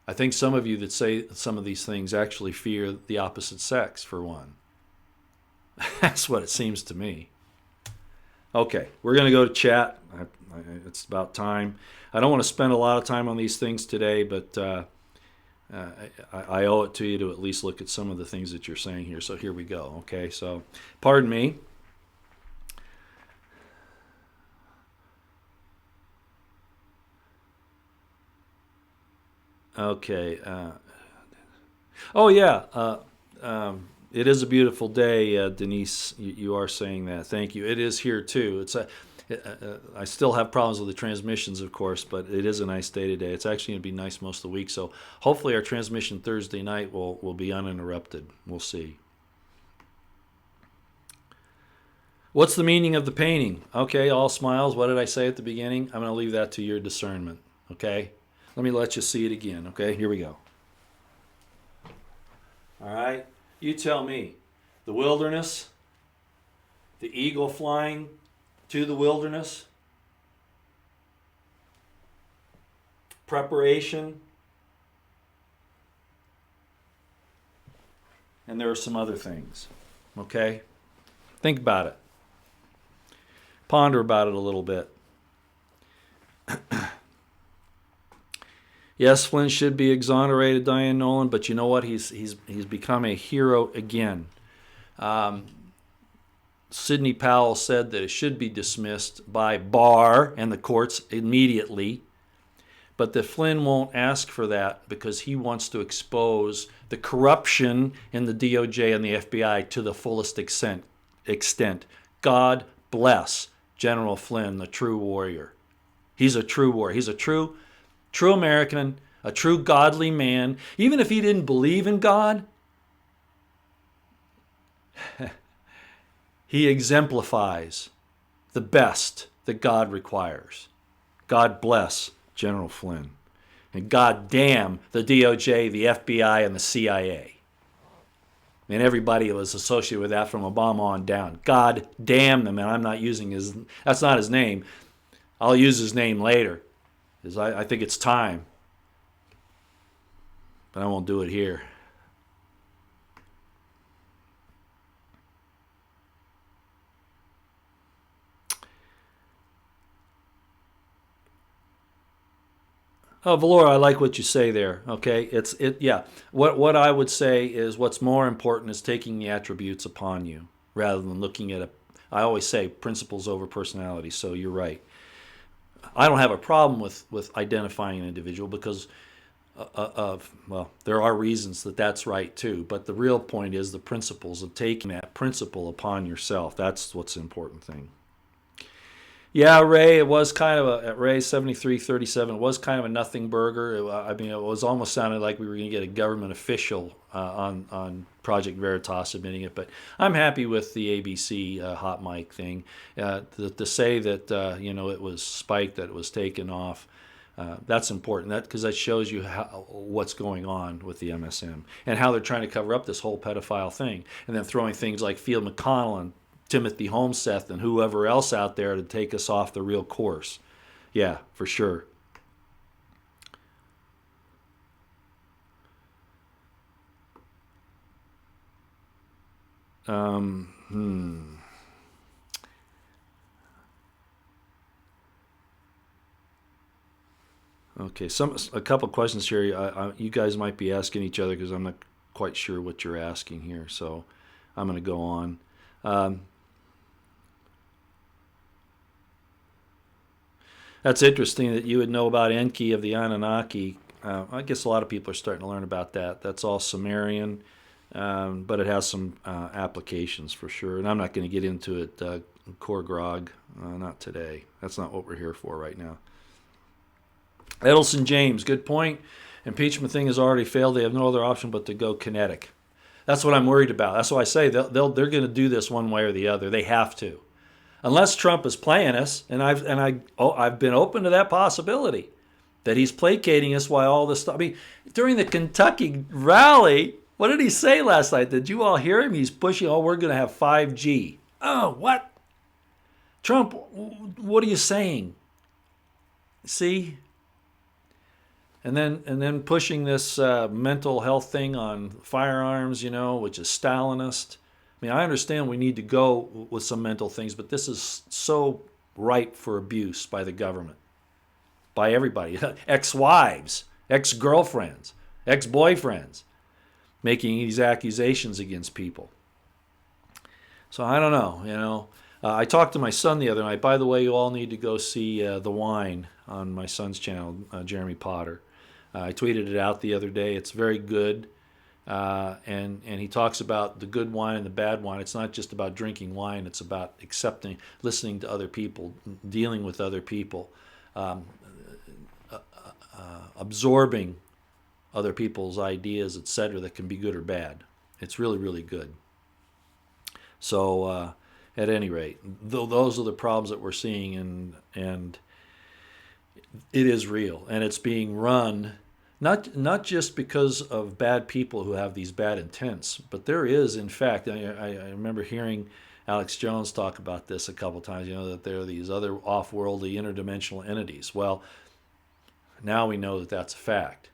I think some of you that say some of these things actually fear the opposite sex, for one. That's what it seems to me. Okay, we're going to go to chat. It's about time. I don't want to spend a lot of time on these things today, but I owe it to you to at least look at some of the things that you're saying here. So here we go. Okay, so pardon me. Okay. Oh, yeah. It is a beautiful day, Denise. You are saying that. Thank you. It is here too. I still have problems with the transmissions, of course, but it is a nice day today. It's actually going to be nice most of the week. So hopefully our transmission Thursday night will be uninterrupted. We'll see. What's the meaning of the painting? Okay, all smiles. What did I say at the beginning? I'm going to leave that to your discernment. Okay? Let me let you see it again. Okay? Here we go. All right? You tell me, the wilderness, the eagle flying to the wilderness, preparation, and there are some other things, okay? Think about it. Ponder about it a little bit. Yes, Flynn should be exonerated, Diane Nolan, but you know what? He's become a hero again. Sidney Powell said that it should be dismissed by Barr and the courts immediately, but that Flynn won't ask for that because he wants to expose the corruption in the DOJ and the FBI to the fullest extent. God bless General Flynn, the true warrior. He's a true warrior. He's a true American, a true godly man. Even if he didn't believe in God, he exemplifies the best that God requires. God bless General Flynn. And God damn the DOJ, the FBI, and the CIA. And everybody that was associated with that from Obama on down. God damn them. And I'm not using that's not his name. I'll use his name later. Because I think it's time. But I won't do it here. Oh, Valora, I like what you say there. Okay, yeah. What I would say is what's more important is taking the attributes upon you rather than looking at I always say principles over personality. So you're right. I don't have a problem with identifying an individual because there are reasons that's right too. But the real point is the principles of taking that principle upon yourself. That's what's the important thing. Yeah, Ray, it was kind of at Ray 7337. It was kind of a nothing burger. It was almost sounded like we were going to get a government official on Project Veritas submitting it. But I'm happy with the ABC hot mic thing. To say that it was spiked, that it was taken off. That's important, because that shows you what's going on with the MSM and how they're trying to cover up this whole pedophile thing, and then throwing things like Field McConnell and Timothy Homeseth and whoever else out there to take us off the real course. Yeah, for sure. Hmm. Okay, a couple questions here. You guys might be asking each other because I'm not quite sure what you're asking here. So I'm going to go on. Um, that's interesting that you would know about Enki of the Anunnaki. I guess a lot of people are starting to learn about that. That's all Sumerian, but it has some applications for sure. And I'm not going to get into it, core grog, not today. That's not what we're here for right now. Edelson James, good point. Impeachment thing has already failed. They have no other option but to go kinetic. That's what I'm worried about. That's why I say they're going to do this one way or the other. They have to, unless Trump is playing us. And I've been open to that possibility that he's placating us while all this stuff. I mean, during the Kentucky rally, what did he say last night? Did you all hear him? He's pushing, we're going to have 5G. Oh, what? Trump, what are you saying? See? And then pushing this mental health thing on firearms, which is Stalinist. I mean, I understand we need to go with some mental things, but this is so ripe for abuse by the government, by everybody, ex-wives, ex-girlfriends, ex-boyfriends, making these accusations against people. So I don't know, I talked to my son the other night. By the way, you all need to go see The Wine on my son's channel, Jeremy Potter. I tweeted it out the other day. It's very good. And he talks about the good wine and the bad wine. It's not just about drinking wine. It's about accepting, listening to other people, dealing with other people, absorbing other people's ideas, etc., that can be good or bad. It's really, really good. So at any rate, those are the problems that we're seeing, and it is real, and it's being run not just because of bad people who have these bad intents, but there is, in fact, I remember hearing Alex Jones talk about this a couple times, that there are these other off-worldly interdimensional entities. Well, now we know that that's a fact.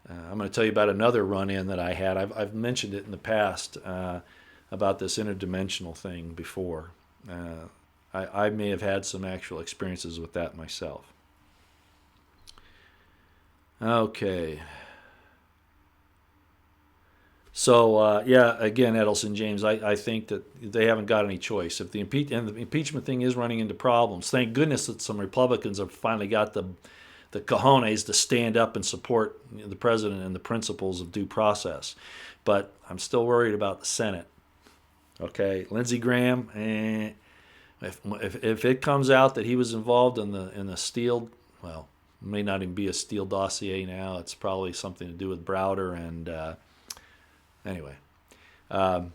I'm going to tell you about another run-in that I had. I've mentioned it in the past about this interdimensional thing before. I may have had some actual experiences with that myself. Okay. So, again, Edelson James, I think that they haven't got any choice. If the impeachment thing is running into problems, thank goodness that some Republicans have finally got the cojones to stand up and support the president and the principles of due process. But I'm still worried about the Senate. Okay, Lindsey Graham, if it comes out that he was involved in the Steele, well, it may not even be a Steele dossier now. It's probably something to do with Browder. And anyway, when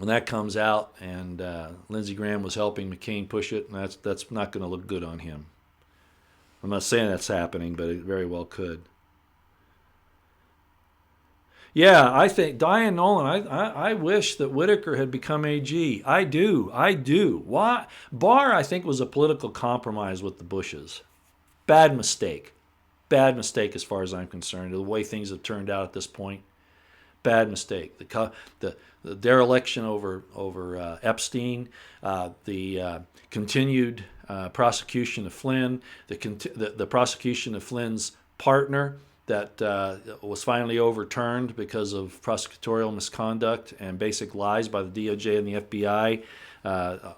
that comes out and Lindsey Graham was helping McCain push it, that's not going to look good on him. I'm not saying that's happening, but it very well could. Yeah, I think Diane Nolan. I wish that Whitaker had become AG. I do. Why? Barr, I think, was a political compromise with the Bushes. Bad mistake as far as I'm concerned. The way things have turned out at this point, bad mistake. The dereliction over Epstein, the continued prosecution of Flynn, the prosecution of Flynn's partner that was finally overturned because of prosecutorial misconduct and basic lies by the DOJ and the FBI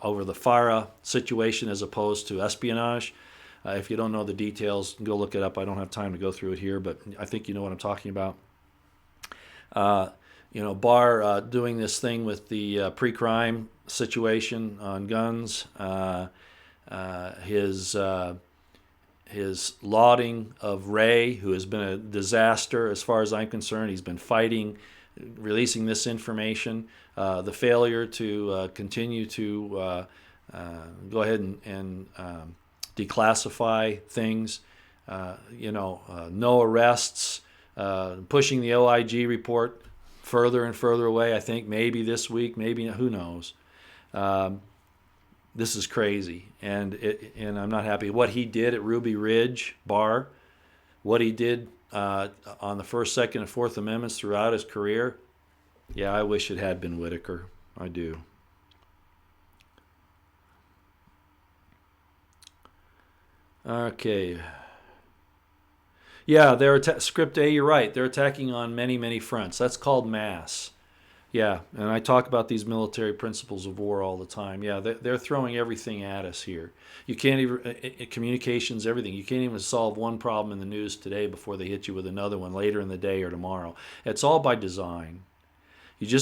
over the FARA situation as opposed to espionage. If you don't know the details, go look it up. I don't have time to go through it here, but I think you know what I'm talking about. Barr doing this thing with the pre-crime situation on guns, his lauding of Ray, who has been a disaster as far as I'm concerned. He's been fighting, releasing this information. The failure to continue to go ahead and declassify things no arrests, pushing the OIG report further and further away. I think maybe this week, maybe, who knows. This is crazy, and I'm not happy. What he did at Ruby Ridge Bar, what he did on the First, Second, and Fourth Amendments throughout his career, yeah, I wish it had been Whitaker. I do. Okay. Yeah, script A, you're right. They're attacking on many, many fronts. That's called mass. Yeah, and I talk about these military principles of war all the time. Yeah, they're throwing everything at us here. You can't even, communications, everything. You can't even solve one problem in the news today before they hit you with another one later in the day or tomorrow. It's all by design. You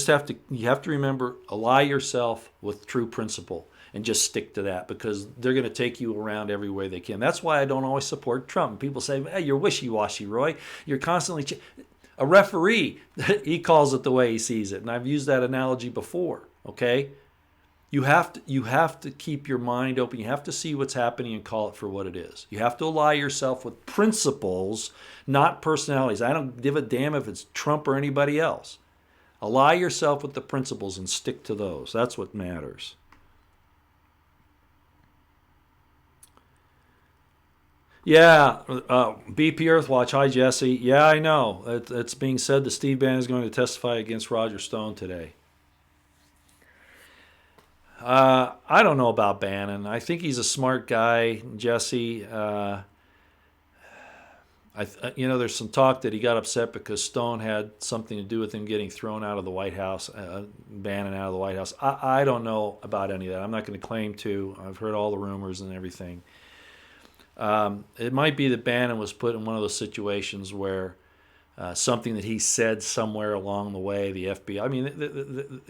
have to remember, ally yourself with true principle and just stick to that, because they're going to take you around every way they can. That's why I don't always support Trump. People say, hey, you're wishy-washy, Roy. You're constantly... A referee, he calls it the way he sees it. And I've used that analogy before, okay? You have to keep your mind open. You have to see what's happening and call it for what it is. You have to ally yourself with principles, not personalities. I don't give a damn if it's Trump or anybody else. Ally yourself with the principles and stick to those. That's what matters. Yeah, BP Earthwatch. Hi, Jesse. Yeah, I know. It's being said that Steve Bannon is going to testify against Roger Stone today. I don't know about Bannon. I think he's a smart guy, Jesse. There's some talk that he got upset because Stone had something to do with him getting thrown out of the White House, Bannon out of the White House. I don't know about any of that. I'm not going to claim to. I've heard all the rumors and everything. It might be that Bannon was put in one of those situations where something that he said somewhere along the way, the FBI. I mean,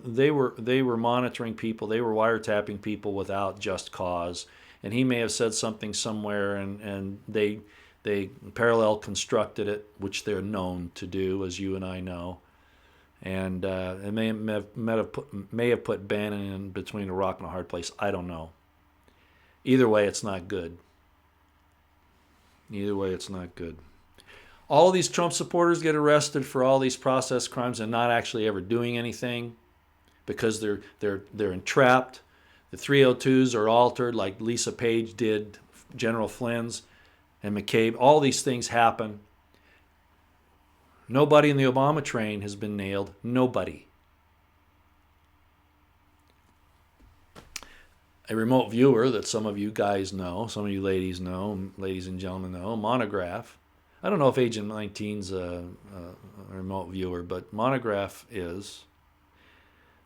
they were monitoring people, they were wiretapping people without just cause, and he may have said something somewhere, and they parallel constructed it, which they're known to do, as you and I know, and it may have put Bannon in between a rock and a hard place. I don't know. Either way, it's not good. Either way, it's not good. All these Trump supporters get arrested for all these process crimes and not actually ever doing anything because they're entrapped. The 302s are altered, like Lisa Page did General Flynn's and McCabe. All these things happen. Nobody in the Obama train has been nailed. Nobody. A remote viewer that some of you guys know, some of you ladies know, ladies and gentlemen know, Monograph. I don't know if Agent 19's a remote viewer, but Monograph is.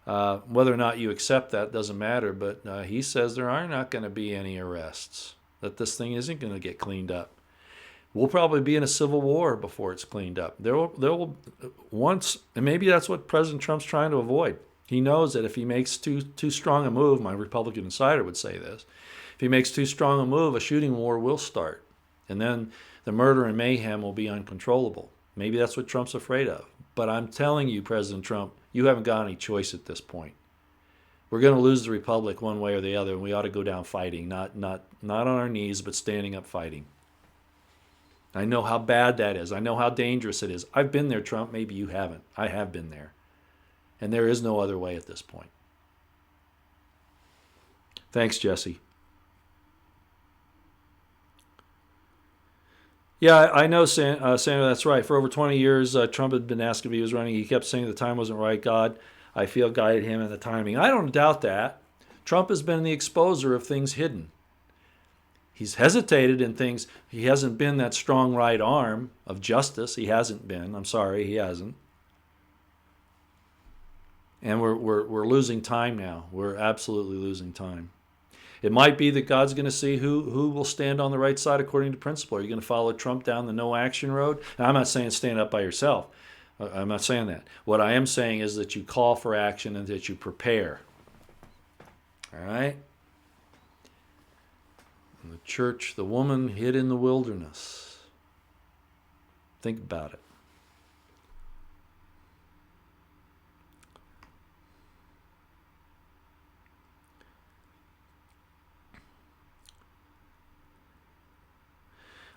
Whether or not you accept that doesn't matter, but he says there are not going to be any arrests, that this thing isn't going to get cleaned up. We'll probably be in a civil war before it's cleaned up. There will once, and maybe that's what President Trump's trying to avoid. He knows that if he makes too strong a move, my Republican insider would say this, if he makes too strong a move, a shooting war will start. And then the murder and mayhem will be uncontrollable. Maybe that's what Trump's afraid of. But I'm telling you, President Trump, you haven't got any choice at this point. We're going to lose the republic one way or the other, and we ought to go down fighting, not on our knees, but standing up fighting. I know how bad that is. I know how dangerous it is. I've been there, Trump. Maybe you haven't. I have been there. And there is no other way at this point. Thanks, Jesse. Yeah, I know, Sandra, that's right. For over 20 years, Trump had been asked if he was running. He kept saying the time wasn't right. God, I feel, guided him in the timing. I don't doubt that. Trump has been the exposer of things hidden. He's hesitated in things. He hasn't been that strong right arm of justice. He hasn't been. I'm sorry, he hasn't. And we're losing time now. We're absolutely losing time. It might be that God's going to see who will stand on the right side according to principle. Are you going to follow Trump down the no action road? Now, I'm not saying stand up by yourself. I'm not saying that. What I am saying is that you call for action and that you prepare. All right? And the church, the woman hid in the wilderness. Think about it.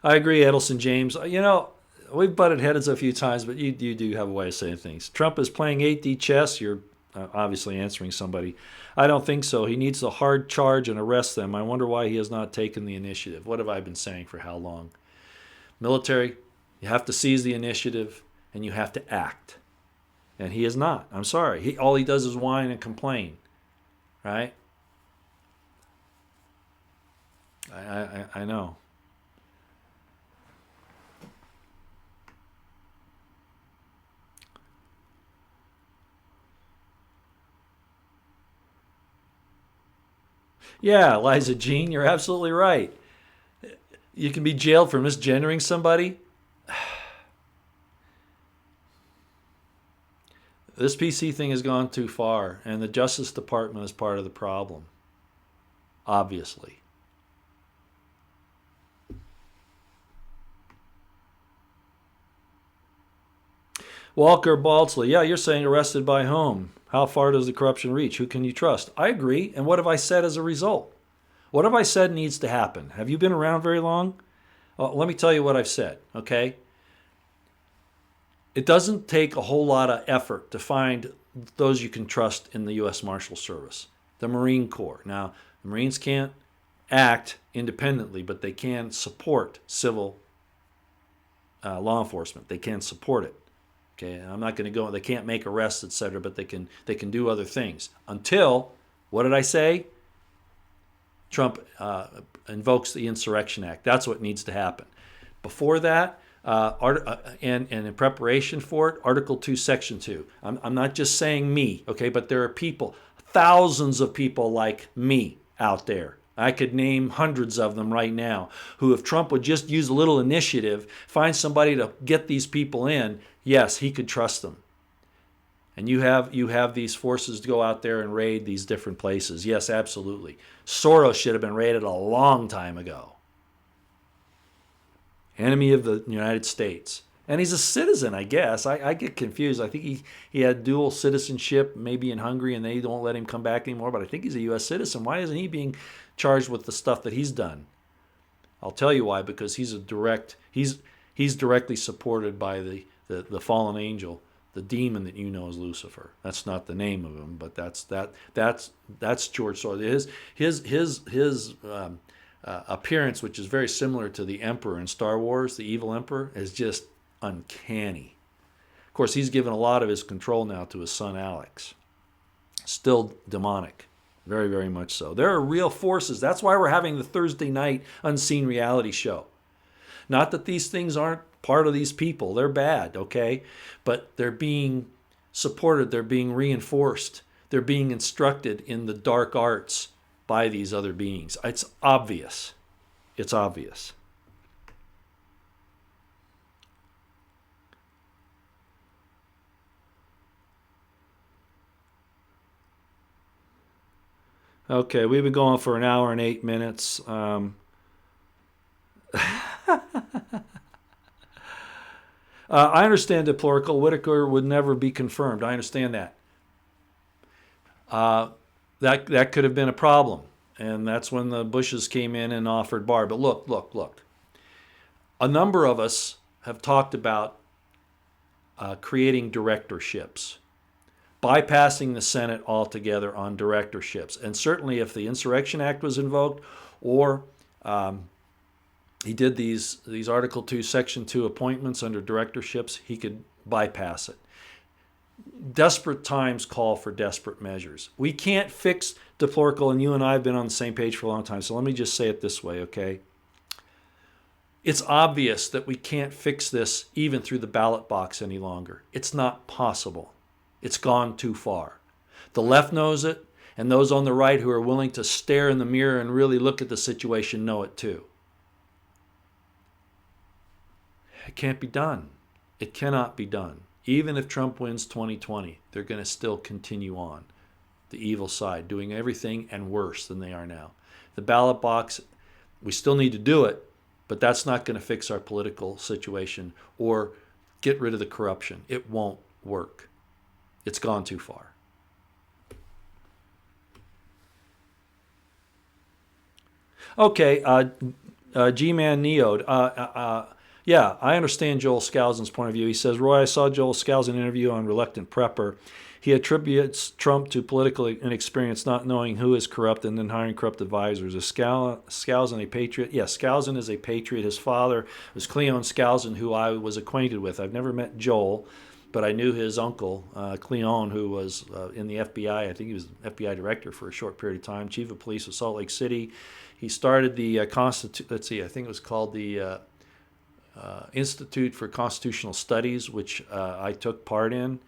I agree, Edelson James. We've butted heads a few times, but you do have a way of saying things. Trump is playing 8D chess. You're obviously answering somebody. I don't think so. He needs to hard charge and arrest them. I wonder why he has not taken the initiative. What have I been saying for how long? Military, you have to seize the initiative and you have to act. And he is not. I'm sorry. All he does is whine and complain. Right? I know. Yeah, Liza Jean, you're absolutely right. You can be jailed for misgendering somebody. This PC thing has gone too far, and the Justice Department is part of the problem, obviously. Walker Balsley, yeah, you're saying arrested by whom? How far does the corruption reach? Who can you trust? I agree. And what have I said as a result? What have I said needs to happen? Have you been around very long? Let me tell you what I've said, okay? It doesn't take a whole lot of effort to find those you can trust in the U.S. Marshal Service, the Marine Corps. Now, the Marines can't act independently, but they can support civil law enforcement. They can support it. Okay, I'm not going to go. They can't make arrests, etc., but they can do other things. Until, what did I say? Trump invokes the Insurrection Act. That's what needs to happen. Before that, and in preparation for it, Article 2, Section 2. I'm not just saying me, okay, but there are people, thousands of people like me out there. I could name hundreds of them right now who, if Trump would just use a little initiative, find somebody to get these people in, yes, he could trust them. And you have these forces to go out there and raid these different places. Yes, absolutely. Soros should have been raided a long time ago. Enemy of the United States. And he's a citizen, I guess. I get confused. I think he had dual citizenship, maybe in Hungary, and they don't let him come back anymore. But I think he's a U.S. citizen. Why isn't he being charged with the stuff that he's done? I'll tell you why. Because he's directly supported by the fallen angel, the demon that you know as Lucifer. That's not the name of him, but that's George Soros. His appearance, which is very similar to the Emperor in Star Wars, the evil Emperor, is just uncanny. Of course, he's given a lot of his control now to his son Alex. Still demonic. Very, very much so. There are real forces. That's why we're having the Thursday night Unseen reality show. Not that these things aren't part of these people. They're bad, okay? But they're being supported. They're being reinforced. They're being instructed in the dark arts by these other beings. It's obvious. It's obvious. Okay, we've been going for an hour and 8 minutes. I understand deplorable. Whitaker would never be confirmed. I understand that. That could have been a problem. And that's when the Bushes came in and offered Barr. But look. A number of us have talked about creating directorships, bypassing the Senate altogether on directorships. And certainly if the Insurrection Act was invoked, or he did these Article 2, Section 2 appointments under directorships, he could bypass it. Desperate times call for desperate measures. We can't fix deplorable, and you and I have been on the same page for a long time, so let me just say it this way, okay? It's obvious that we can't fix this even through the ballot box any longer. It's not possible. It's gone too far. The left knows it, and those on the right who are willing to stare in the mirror and really look at the situation know it too. It can't be done. It cannot be done. Even if Trump wins 2020, they're going to still continue on the evil side, doing everything and worse than they are now. The ballot box, we still need to do it, but that's not going to fix our political situation or get rid of the corruption. It won't work. It's gone too far. Okay, G-Man Neo. Yeah, I understand Joel Skousen's point of view. He says, Roy, I saw Joel Skousen interview on Reluctant Prepper. He attributes Trump to political inexperience, not knowing who is corrupt and then hiring corrupt advisors. Is Skousen a patriot? Yes, Skousen is a patriot. His father was Cleon Skousen, who I was acquainted with. I've never met Joel, but I knew his uncle, Cleon, who was in the FBI. I think he was FBI director for a short period of time, chief of police of Salt Lake City. He started the I think it was called the Institute for Constitutional Studies, which I took part in.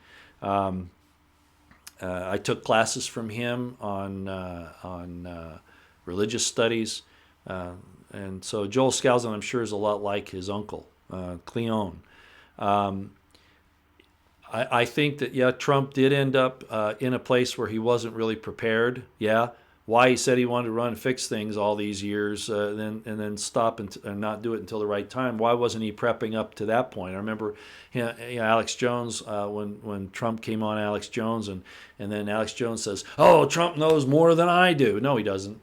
I took classes from him on religious studies, and so Joel Skousen, I'm sure, is a lot like his uncle, Cleon. I think that, yeah, Trump did end up in a place where he wasn't really prepared. Yeah, why he said he wanted to run and fix things all these years, and then stop and not do it until the right time. Why wasn't he prepping up to that point? I remember, Alex Jones, when Trump came on Alex Jones, and then Alex Jones says, "Oh, Trump knows more than I do." No, he doesn't.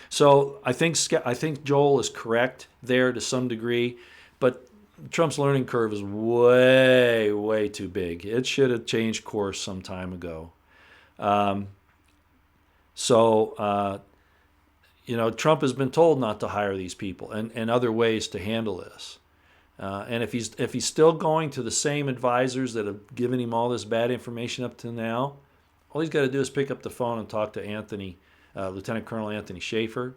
So I think Joel is correct there to some degree, but Trump's learning curve is way, way too big. It should have changed course some time ago. Trump has been told not to hire these people and other ways to handle this. And if he's still going to the same advisors that have given him all this bad information up to now, all he's got to do is pick up the phone and talk to Lieutenant Colonel Anthony Schaefer,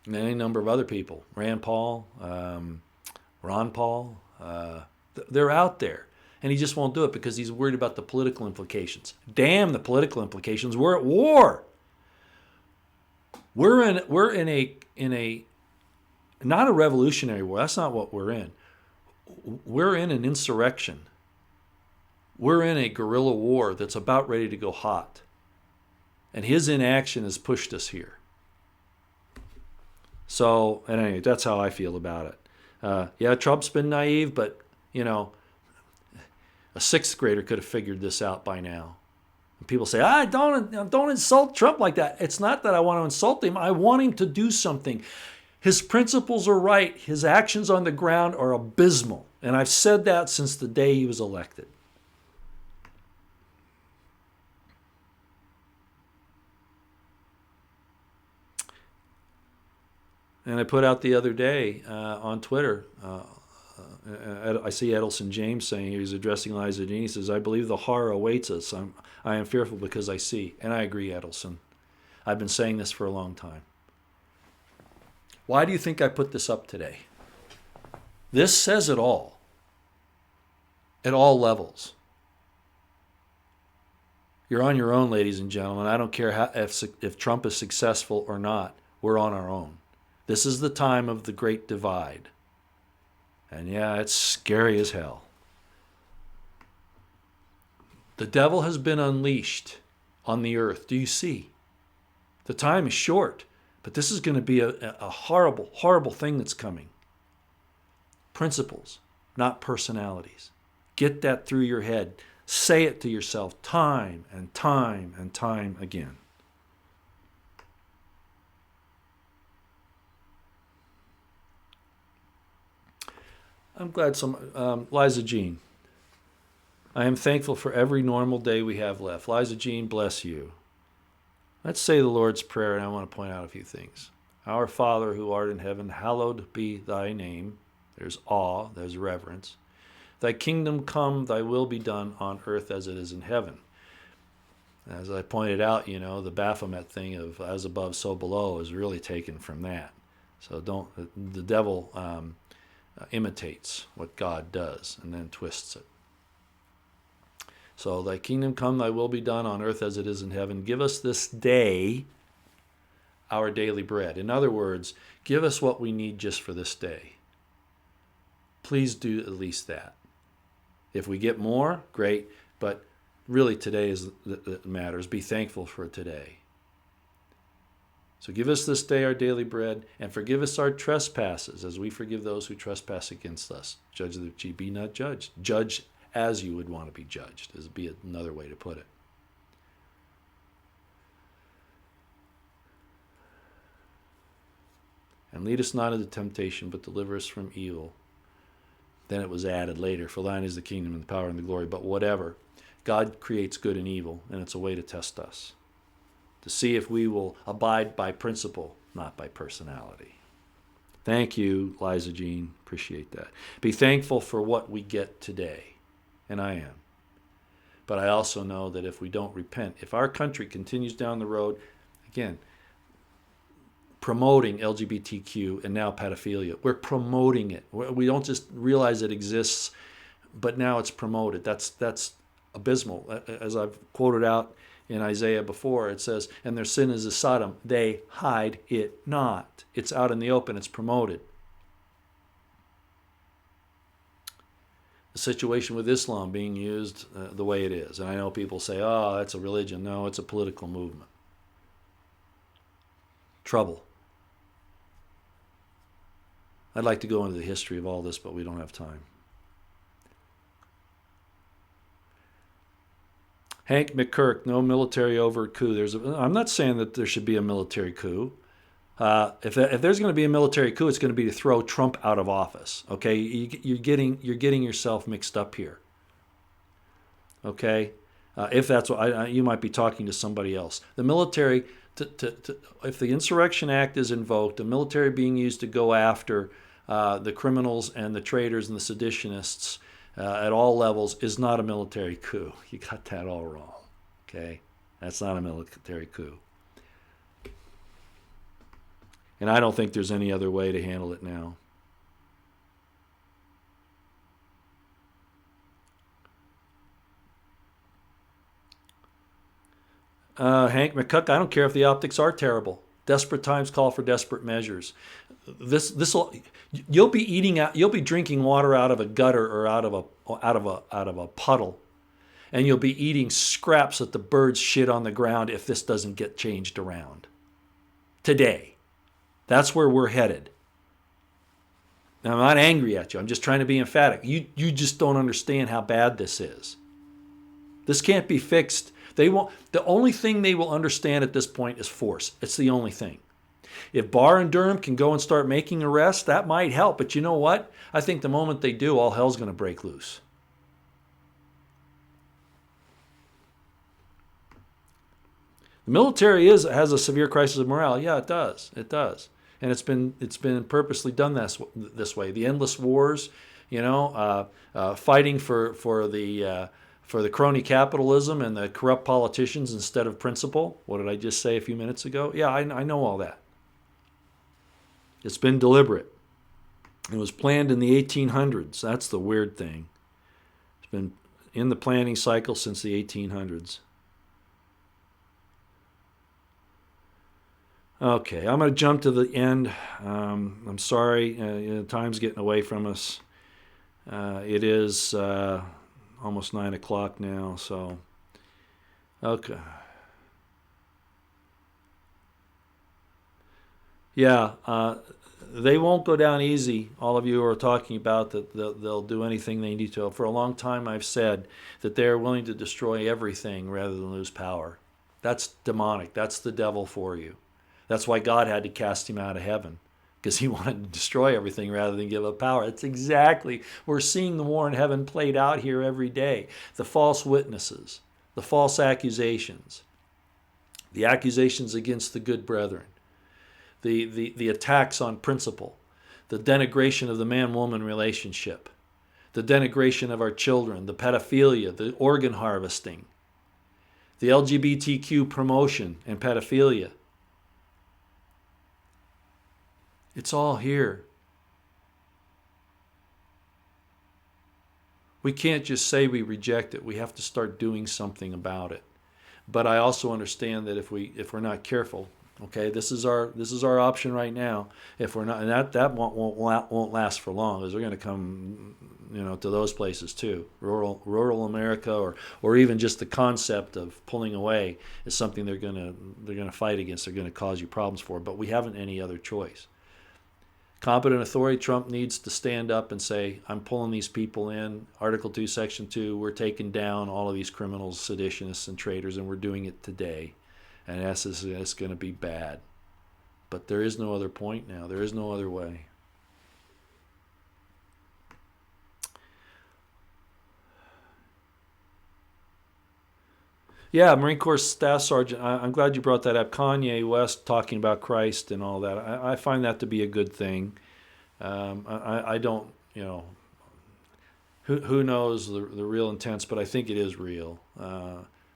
and any number of other people, Rand Paul, Ron Paul. They're out there. And he just won't do it because he's worried about the political implications. Damn the political implications. We're at war. We're in a not a revolutionary war. That's not what we're in. We're in an insurrection. We're in a guerrilla war that's about ready to go hot. And his inaction has pushed us here. So, anyway, that's how I feel about it. Yeah, Trump's been naive, but, a sixth grader could have figured this out by now. And people say, don't insult Trump like that. It's not that I want to insult him. I want him to do something. His principles are right. His actions on the ground are abysmal. And I've said that since the day he was elected. And I put out the other day on Twitter, I see Edelson James saying he was addressing Liza Jean. He says, "I believe the horror awaits us. I am fearful because I see." And I agree, Edelson. I've been saying this for a long time. Why do you think I put this up today? This says it all. At all levels. You're on your own, ladies and gentlemen. I don't care if Trump is successful or not. We're on our own. This is the time of the great divide. And yeah, it's scary as hell. The devil has been unleashed on the earth. Do you see? The time is short, but this is going to be a horrible, horrible thing that's coming. Principles, not personalities. Get that through your head. Say it to yourself time and time and time again. I'm glad Liza Jean. I am thankful for every normal day we have left. Liza Jean, bless you. Let's say the Lord's Prayer, and I want to point out a few things. Our Father who art in heaven, hallowed be thy name. There's awe, there's reverence. Thy kingdom come, thy will be done on earth as it is in heaven. As I pointed out, the Baphomet thing of as above, so below is really taken from that. So the devil imitates what God does and then twists it. So thy kingdom come, thy will be done on earth as it is in heaven. Give us this day our daily bread. In other words, give us what we need just for this day. Please do at least that. If we get more, great, but really today is that matters. Be thankful for today. So give us this day our daily bread, and forgive us our trespasses, as we forgive those who trespass against us. Judge that ye be not judged. Judge as you would want to be judged, is be another way to put it. And lead us not into temptation, but deliver us from evil. Then it was added later, for thine is the kingdom and the power and the glory. But whatever, God creates good and evil, and it's a way to test us, to see if we will abide by principle, not by personality. Thank you, Liza Jean. Appreciate that. Be thankful for what we get today, and I am. But I also know that if we don't repent, if our country continues down the road, again, promoting LGBTQ and now pedophilia, we're promoting it. We don't just realize it exists, but now it's promoted. That's abysmal. As I've quoted out in Isaiah before, it says, and their sin is as Sodom. They hide it not. It's out in the open. It's promoted. The situation with Islam being used the way it is. And I know people say, oh, that's a religion. No, it's a political movement. Trouble. I'd like to go into the history of all this, but we don't have time. Hank McCurk, no military overt coup. I'm not saying that there should be a military coup. If there's going to be a military coup, it's going to be to throw Trump out of office. Okay, you're getting yourself mixed up here. Okay, if that's what you might be talking to somebody else. The military, if the Insurrection Act is invoked, the military being used to go after the criminals and the traitors and the seditionists at all levels is not a military coup. You got that all wrong. Okay, that's not a military coup. And I don't think there's any other way to handle it now. Hank McCuck, I don't care if the optics are terrible. Desperate times call for desperate measures. You'll be drinking water out of a gutter or out of a puddle, and you'll be eating scraps that the birds shit on the ground if this doesn't get changed around. Today. That's where we're headed. Now, I'm not angry at you. I'm just trying to be emphatic. You just don't understand how bad this is. This can't be fixed. They won't. The only thing they will understand at this point is force. It's the only thing. If Barr and Durham can go and start making arrests, that might help. But you know what? I think the moment they do, all hell's going to break loose. The military has a severe crisis of morale. Yeah, it does. It does. And it's been purposely done this way. The endless wars, fighting for the crony capitalism and the corrupt politicians instead of principle. What did I just say a few minutes ago? Yeah, I know all that. It's been deliberate. It was planned in the 1800s. That's the weird thing. It's been in the planning cycle since the 1800s. Okay, I'm going to jump to the end. I'm sorry, time's getting away from us. It is almost 9 o'clock now, so okay. Yeah, they won't go down easy. All of you who are talking about that they'll do anything they need to. For a long time, I've said that they're willing to destroy everything rather than lose power. That's demonic. That's the devil for you. That's why God had to cast him out of heaven, because he wanted to destroy everything rather than give up power. It's exactly, we're seeing the war in heaven played out here every day. The false witnesses, the false accusations, the accusations against the good brethren, the attacks on principle, the denigration of the man-woman relationship, the denigration of our children, the pedophilia, the organ harvesting, the LGBTQ promotion and pedophilia. It's all here. We can't just say we reject it. We have to start doing something about it. But I also understand that if we're not careful, okay, this is our option right now. If we're not, and that won't last for long, because they're going to come, to those places too. Rural America, or even just the concept of pulling away is something they're going to fight against. They're going to cause you problems for. But we haven't any other choice. Competent authority, Trump needs to stand up and say, I'm pulling these people in. Article 2, Section 2, we're taking down all of these criminals, seditionists, and traitors, and we're doing it today. And it's going to be bad. But there is no other point now. There is no other way. Yeah, Marine Corps Staff Sergeant. I'm glad you brought that up. Kanye West talking about Christ and all that. I find that to be a good thing. I don't, who knows the real intents, but I think it is real.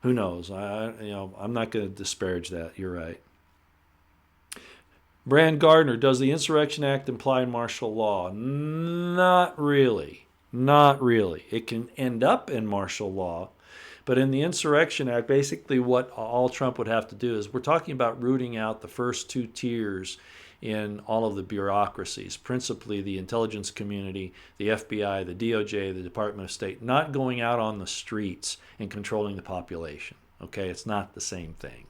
Who knows? I'm not going to disparage that. You're right. Brand Gardner, does the Insurrection Act imply martial law? Not really. Not really. It can end up in martial law. But in the Insurrection Act, basically what all Trump would have to do is we're talking about rooting out the first two tiers in all of the bureaucracies, principally the intelligence community, the FBI, the DOJ, the Department of State, not going out on the streets and controlling the population. Okay, it's not the same thing.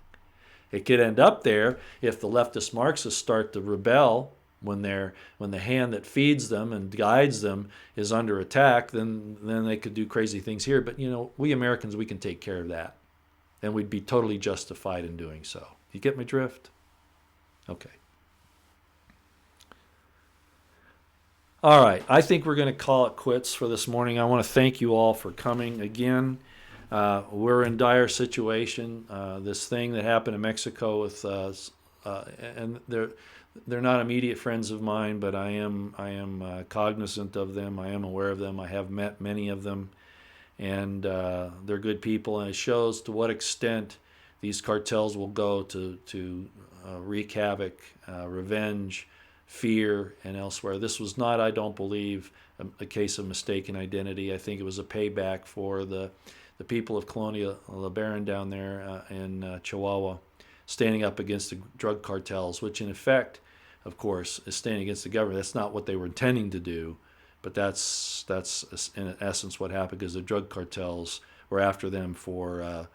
It could end up there if the leftist Marxists start to rebel when the hand that feeds them and guides them is under attack. Then they could do crazy things here. But we Americans, we can take care of that, and we'd be totally justified in doing so. You get my drift? Okay. All right. I think we're going to call it quits for this morning. I want to thank you all for coming again. We're in dire situation. This thing that happened in Mexico with and they're not immediate friends of mine, but I am cognizant of them. I am aware of them. I have met many of them, and they're good people. And it shows to what extent these cartels will go to wreak havoc, revenge, fear, and elsewhere. This was not, I don't believe, a case of mistaken identity. I think it was a payback for the people of Colonia LeBaron down there in Chihuahua, standing up against the drug cartels, which in effect, of course, is standing against the government. That's not what they were intending to do, but that's in essence what happened, because the drug cartels were after them for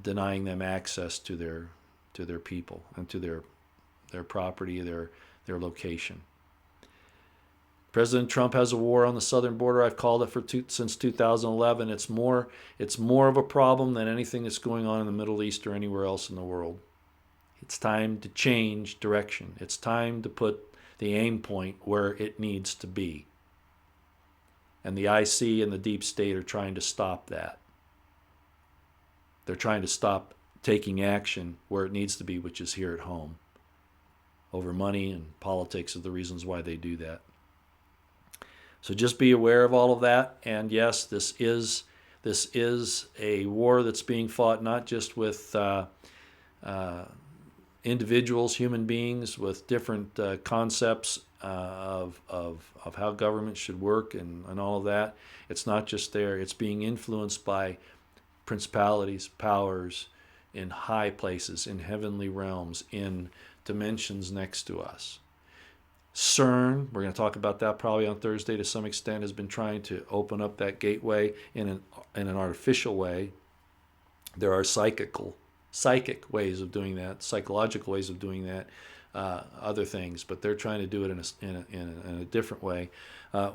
denying them access to their people and to their property, their location. President Trump has a war on the southern border. I've called it since 2011. It's more of a problem than anything that's going on in the Middle East or anywhere else in the world. It's time to change direction. It's time to put the aim point where it needs to be. And the IC and the deep state are trying to stop that. They're trying to stop taking action where it needs to be, which is here at home. Over money and politics are the reasons why they do that. So just be aware of all of that. And yes, this is a war that's being fought not just with individuals, human beings with different concepts of how government should work and all of that. It's not just there. It's being influenced by principalities, powers in high places, in heavenly realms, in dimensions next to us. CERN, we're going to talk about that probably on Thursday to some extent, has been trying to open up that gateway in an artificial way. There are psychic ways of doing that, psychological ways of doing that, other things, but they're trying to do it in a different way.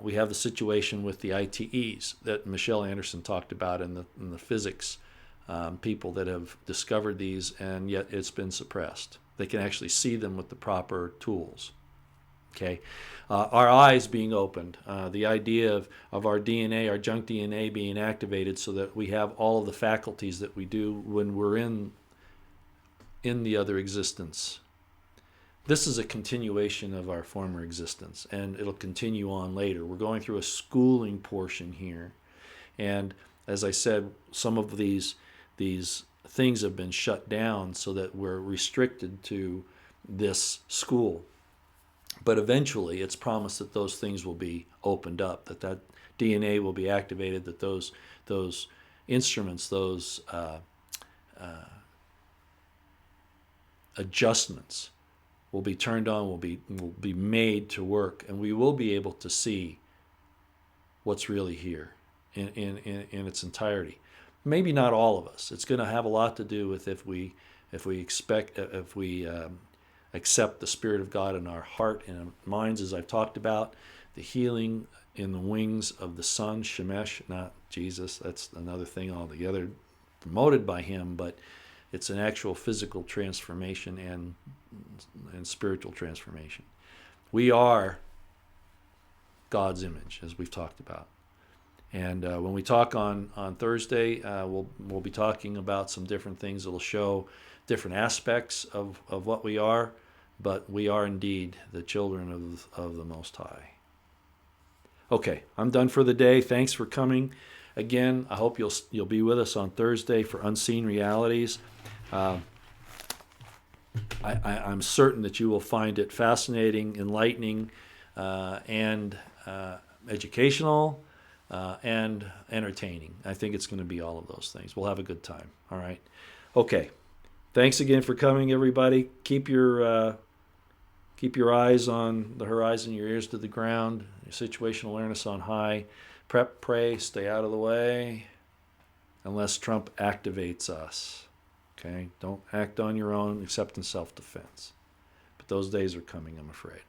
We have the situation with the ITEs that Michelle Anderson talked about in the physics people that have discovered these, and yet it's been suppressed. They can actually see them with the proper tools. Okay, our eyes being opened, the idea of our DNA, our junk DNA being activated so that we have all of the faculties that we do when we're in the other existence. This is a continuation of our former existence, and it'll continue on later. We're going through a schooling portion here, and as I said, some of these things have been shut down so that we're restricted to this school. But eventually, it's promised that those things will be opened up, that DNA will be activated, that those instruments, those adjustments will be turned on, will be made to work, and we will be able to see what's really here in its entirety. Maybe not all of us. It's going to have a lot to do with if we accept the Spirit of God in our heart and our minds, as I've talked about, the healing in the wings of the Son, Shemesh, not Jesus. That's another thing altogether promoted by him, but It's an actual physical transformation and spiritual transformation. We are God's image, as we've talked about. And when we talk on Thursday, we'll be talking about some different things that will show different aspects of what we are, but we are indeed the children of the Most High. Okay, I'm done for the day. Thanks for coming. Again, I hope you'll be with us on Thursday for Unseen Realities. I'm certain that you will find it fascinating, enlightening, and educational, and entertaining. I think it's going to be all of those things. We'll have a good time. All right. Okay. Thanks again for coming, everybody. Keep your eyes on the horizon, your ears to the ground, your situational awareness on high. Prep, pray, stay out of the way, unless Trump activates us. Okay? Don't act on your own except in self-defense. But those days are coming, I'm afraid.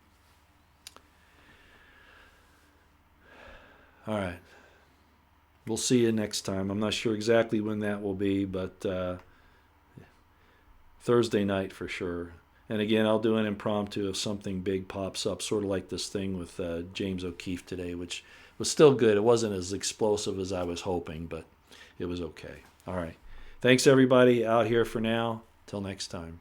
All right. We'll see you next time. I'm not sure exactly when that will be, but Thursday night for sure. And again, I'll do an impromptu if something big pops up, sort of like this thing with James O'Keefe today, which was still good. It wasn't as explosive as I was hoping, but it was okay. All right. Thanks, everybody, out here for now. Till next time.